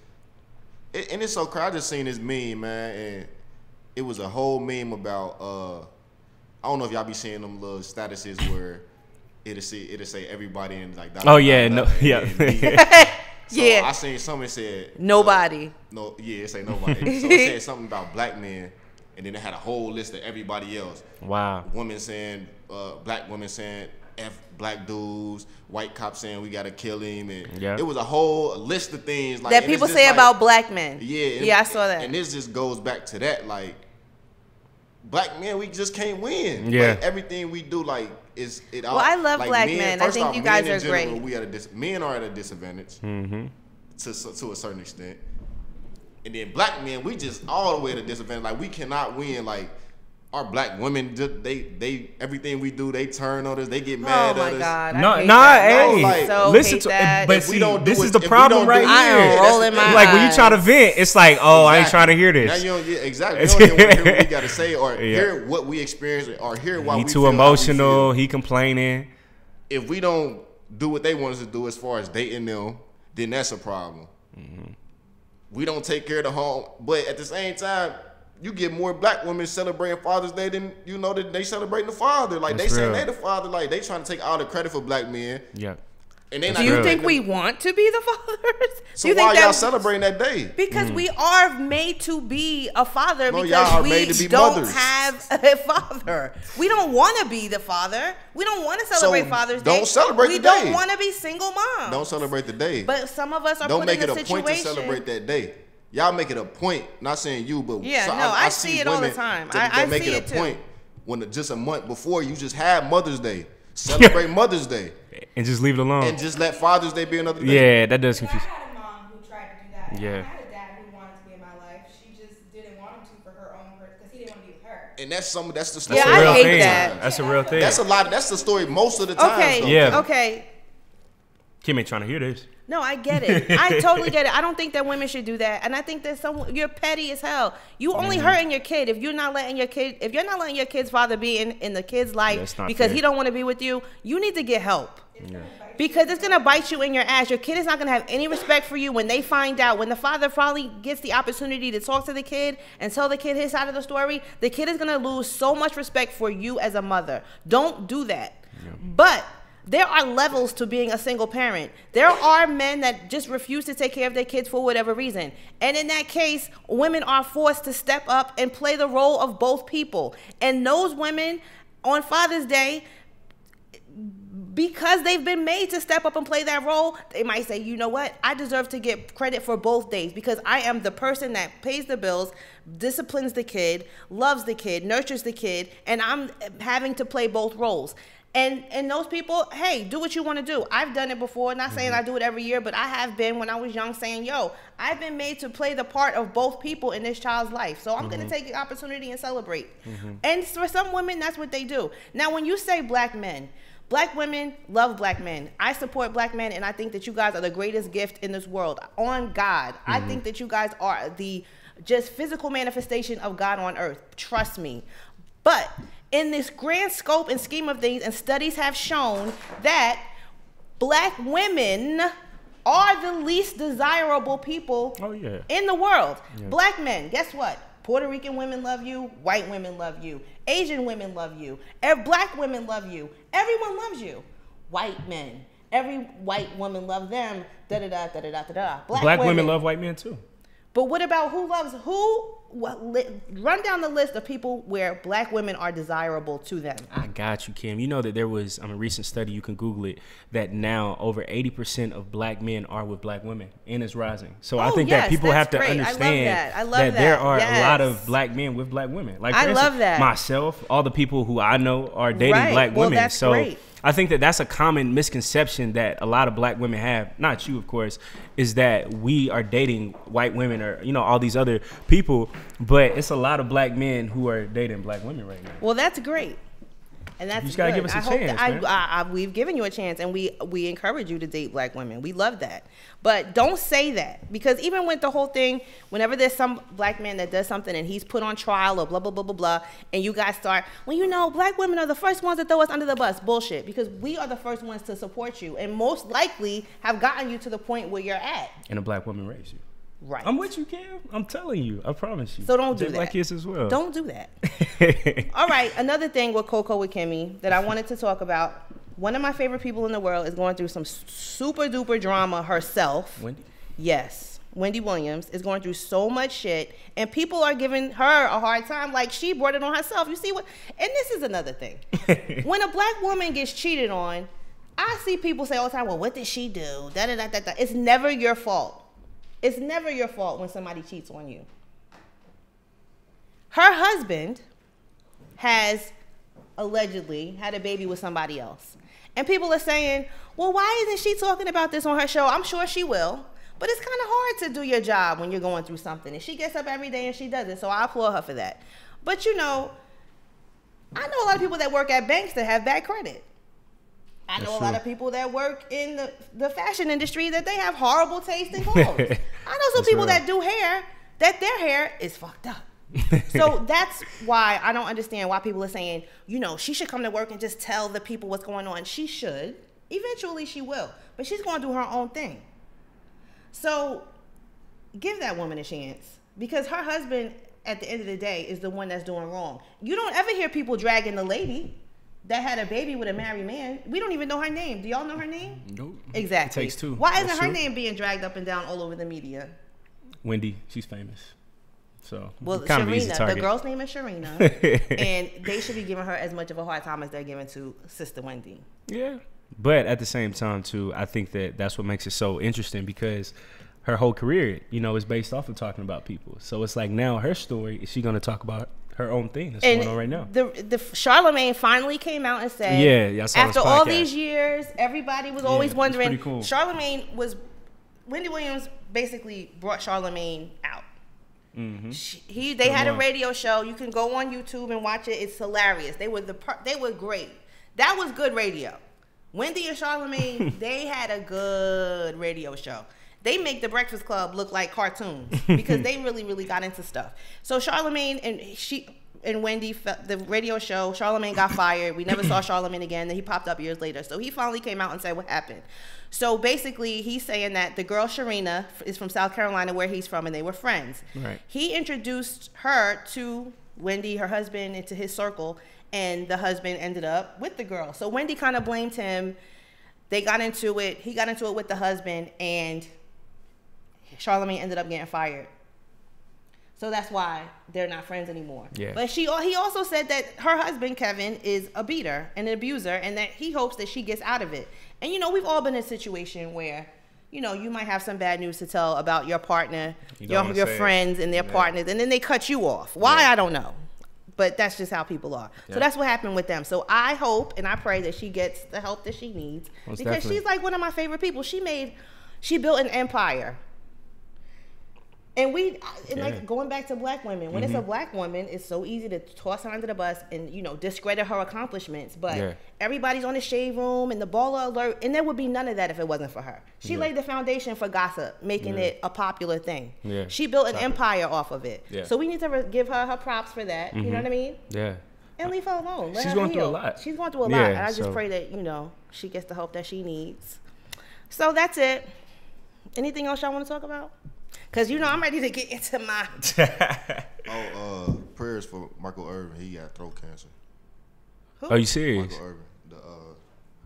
and it's so crazy. I just seen this meme, man, and it was a whole meme about I don't know if y'all be seeing them little statuses where it'll say everybody in like Oh, yeah, no, yeah. So Yeah. I seen something said Nobody. no, yeah, it say nobody. So it said something about black men, and then it had a whole list of everybody else. Wow. Women saying, black women saying F black dudes, white cops saying we gotta kill him, and Yeah. it was a whole list of things like That and it's people just say like- about black men. Yeah, I saw that. And this just goes back to that, like black men, we just can't win. Yeah. Like, everything we do, like is it. Well, I love black men. I first think off, you guys men in are general, great. men are at a disadvantage Mm-hmm. to a certain extent. And then black men, we just all the way at a disadvantage. Like we cannot win. Like our black women, just, they everything we do, they turn on us. They get Oh mad my at us. God. No, I hate nah, that. hey, like, so listen hate to that. but If we see, don't do this it- is the if we problem don't right do it- I am here. that's rolling the my thing. Like when you eyes. try to vent, it's like, oh, I ain't trying to hear Now this. you don't exactly. You don't even want to hear what we got to say or Yeah. hear what we experience or hear why He we too feel how we emotional. feel. He complaining. If we don't do what they want us to do as far as dating them, then that's a problem. We don't take care of the home, but at the same time, you get more black women celebrating Father's Day than that they celebrating the father. Like That's they saying real. they the father, like they trying to take all the credit for black men, Yeah. and they That's not Do you real. think we want to be the fathers? So Do you why think y'all that- celebrating that day? Because we are made to be a father No, y'all because are we made to be don't mothers. have a father. We don't want to be the father. We don't want to celebrate So Father's Day. don't celebrate we the don't day. want to be single moms. Don't celebrate the day. But some of us are Don't put make in it a a point to situation. celebrate that day. Y'all make it a point. Not saying you, but Yeah, no, I see it all the women time. that I make see it a it too. point when just a month before you just had Mother's Day. Celebrate Mother's Day And just leave it alone. and just let Father's Day be another day. Yeah, that does But I confuse. had a mom who tried to do that. And Yeah. I had a dad who wanted to be in my life. She just didn't want him to for her own hurt because he didn't want to be with her. And that's the story. Yeah, That's a I real hate thing. that. That's a real thing. That's a lot. That's the story most of the time. Okay. Though. Yeah. Okay. Kim ain't trying to hear this. No, I get it. I totally get it. I don't think that women should do that, and I think that you're petty as hell. You only hurting your kid if you're not letting your kid's father be in the kid's life That's not because fair. he don't want to be with you. You need to get help. Because it's gonna bite you in your ass. Your kid is not gonna have any respect for you when they find out. When the father finally gets the opportunity to talk to the kid and tell the kid his side of the story, the kid is gonna lose so much respect for you as a mother. Don't do that. But there are levels to being a single parent. There are men that just refuse to take care of their kids for whatever reason. And in that case, women are forced to step up and play the role of both people. And those women on Father's Day, because they've been made to step up and play that role, they might say, you know what, I deserve to get credit for both days because I am the person that pays the bills, disciplines the kid, loves the kid, nurtures the kid, and I'm having to play both roles. And those people, hey, do what you want to do. I've done it before, not saying I do it every year, but I have been when I was young saying, yo, I've been made to play the part of both people in this child's life. So I'm going to take the opportunity and celebrate. And for some women, that's what they do. Now, when you say black men, black women love black men. I support black men, and I think that you guys are the greatest gift in this world. On God, I think that you guys are the just physical manifestation of God on earth. Trust me. But in this grand scope and scheme of things, and studies have shown that black women are the least desirable people in the world. Black men, guess what? Puerto Rican women love you. White women love you. Asian women love you. Black women love you. Everyone loves you. White men, every white woman loves them. Da da da da da da da. Black women love white men too. But what about who loves who? run down the list of people where black women are desirable to them. I got you, Kim. You know that there was a recent study, you can Google it, that now over 80% of black men are with black women, and it's rising. So I think that people have to understand that there are a lot of black men with black women. Like, for instance, myself, all the people who I know are dating black women. That's great. I think that that's a common misconception that a lot of black women have, not you, of course, is that we are dating white women or, you know, all these other people. But it's a lot of black men who are dating black women right now. Well, that's great. And that's you just gotta give us a chance. We've given you a chance, and we encourage you to date black women. We love that, but don't say that, because even with the whole thing, whenever there's some black man that does something and he's put on trial or blah blah blah blah blah, and you guys start, well, you know, black women are the first ones to throw us under the bus. Bullshit, because we are the first ones to support you, and most likely have gotten you to the point where you're at. And a black woman raised you. Right. I'm with you, Kim. I'm telling you. I promise you. So don't do that. Black kids as well. Don't do that. All right. Another thing with Coco with Kimmy that I wanted to talk about. One of my favorite people in the world is going through some super duper drama herself. Wendy? Yes. Wendy Williams is going through so much shit, and people are giving her a hard time like she brought it on herself. You see what? And this is another thing. When a black woman gets cheated on, I see people say all the time, well, what did she do? Da da da da da. It's never your fault. It's never your fault when somebody cheats on you. Her husband has allegedly had a baby with somebody else. And people are saying, well, why isn't she talking about this on her show? I'm sure she will. But it's kind of hard to do your job when you're going through something. And she gets up every day and she does it. So I applaud her for that. But, you know, I know a lot of people that work at banks that have bad credit. I know a lot of people that work in the fashion industry that they have horrible taste in clothes. I know some people that do hair, that their hair is fucked up. So that's why I don't understand why people are saying, you know, she should come to work and just tell the people what's going on. She should. Eventually she will. But she's going to do her own thing. So give that woman a chance, because her husband, at the end of the day, is the one that's doing wrong. You don't ever hear people dragging the lady that had a baby with a married man. We don't even know her name. Do y'all know her name? Nope. Exactly. It takes two. Why isn't her name being dragged up and down all over the media? Wendy, she's famous. So, well, kind of easy target. The girl's name is Sharina, and they should be giving her as much of a hard time as they're giving to Sister Wendy. Yeah. But at the same time, too, I think that that's what makes it so interesting, because her whole career, you know, is based off of talking about people. So it's like, now her story, is she going to talk about her own thing that's going on right now? The Charlemagne finally came out and said, yeah, I saw after all these years, everybody was always wondering. Cool. Wendy Williams basically brought Charlemagne out. Mm-hmm. They had a radio show. You can go on YouTube and watch it. It's hilarious. They were great. That was good radio. Wendy and Charlemagne, they had a good radio show. They make the Breakfast Club look like cartoons because they really, really got into stuff. So Charlemagne and Wendy, the radio show, Charlemagne got fired. We never saw Charlemagne again. Then he popped up years later. So he finally came out and said what happened. So basically, he's saying that the girl Sharina is from South Carolina, where he's from, and they were friends. Right. He introduced her to Wendy, her husband, into his circle, and the husband ended up with the girl. So Wendy kind of blamed him. They got into it. He got into it with the husband, and Charlemagne ended up getting fired. So that's why they're not friends anymore. Yeah. But he also said that her husband, Kevin, is a beater and an abuser, and that he hopes that she gets out of it. And, you know, we've all been in a situation where, you know, you might have some bad news to tell about your partner, your friends and their partners, and then they cut you off. Why? I don't know. But that's just how people are. So that's what happened with them. So I hope and I pray that she gets the help that she needs. Most because definitely. She's like one of my favorite people. She built an empire. And like going back to black women, when it's a black woman, it's so easy to toss her under the bus and, you know, discredit her accomplishments. But everybody's on the shade room and the baller alert, and there would be none of that if it wasn't for her. She laid the foundation for gossip, making it a popular thing. Yeah. She built an empire off of it. Yeah. So we need to give her her props for that. You know what I mean? Yeah. And leave her alone. She's going through a lot. She's going through a lot. And I just pray that, you know, she gets the help that she needs. So that's it. Anything else y'all want to talk about? Because, you know, I'm ready to get into my... prayers for Michael Irvin. He got throat cancer. Who? Are you serious? Michael Irvin.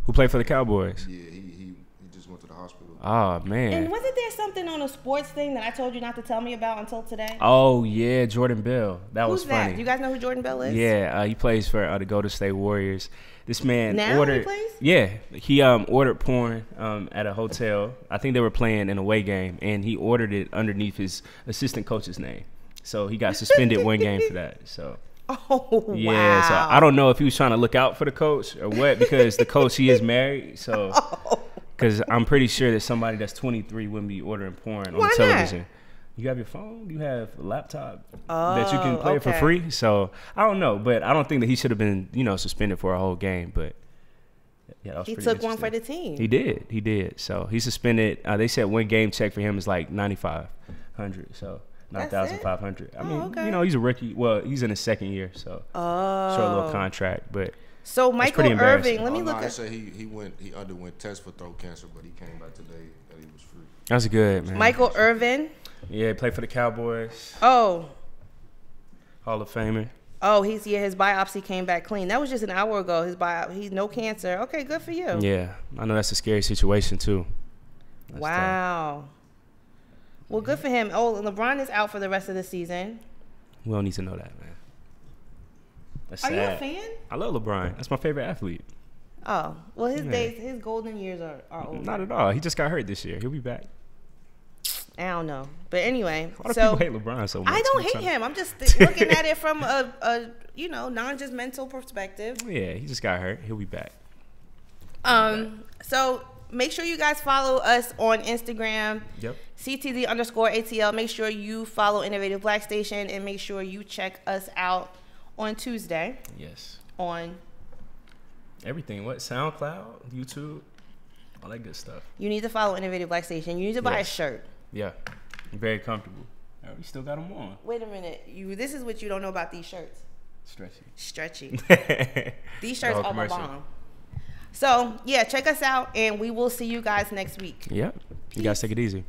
Who played for the Cowboys? Yeah, he just went to the hospital Oh man. And wasn't there something on a sports thing that I told you not to tell me about until today? Oh yeah, Jordan Bell. That was Who's funny. that? Do you guys know who Jordan Bell is? Yeah, he plays for the Golden State Warriors. This man Now ordered. he plays? Yeah, he ordered porn at a hotel. I think they were playing an away game, and he ordered it underneath his assistant coach's name. So he got suspended one game for that. So. Oh, Yeah, wow. so I don't know if he was trying to look out for the coach or what, because the coach, he is married. So, because I'm pretty sure that somebody that's 23 wouldn't be ordering porn on Why the not? television. You have your phone, you have a laptop that you can Oh, play it for okay. free. So I don't know, but I don't think that he should have been, suspended for a whole game. But yeah, that was He pretty took one for interesting. the team. He did. So he's suspended. They said one game check for him is like 9,500. So. That's it? 9,500. I mean, okay. he's a rookie. Well, he's in his second year, so short little contract. But So that's Michael pretty embarrassing. Irving, let me look I at. say he underwent tests for throat cancer, but he came back today that he was free. That's good, man. Michael Irvin. Yeah, he played for the Cowboys. Oh, Hall of Famer. his biopsy came back clean. That was just an hour ago. He's no cancer. Okay, good for you. Yeah, I know that's a scary situation too. That's Wow. Well, good for him. Oh, LeBron is out for the rest of the season. tough. We don't need to know that, man. That's Are sad. you a fan? I love LeBron. That's my favorite athlete. Oh, well, his Yeah. days, his golden years are over. Not at all. He just got hurt this year. He'll be back. I don't know, but anyway. Why do So people hate LeBron so much? I don't hate him. I'm just looking at it from a non-judgmental perspective. Yeah, he just got hurt. He'll be back. So make sure you guys follow us on Instagram. Yep. CTZ_ATL. Make sure you follow Innovative Black Station, and make sure you check us out on Tuesday Yes. on. Everything. What? SoundCloud, YouTube, all that good stuff. You need to follow Innovative Black Station. You need to buy a Yes. shirt. Yeah. Very comfortable. We still got them on. Wait a minute. This is what you don't know about these shirts. Stretchy. Stretchy. The These shirts whole are the commercial. bomb. So yeah, check us out, and we will see you guys next week. Yep. You guys take it easy.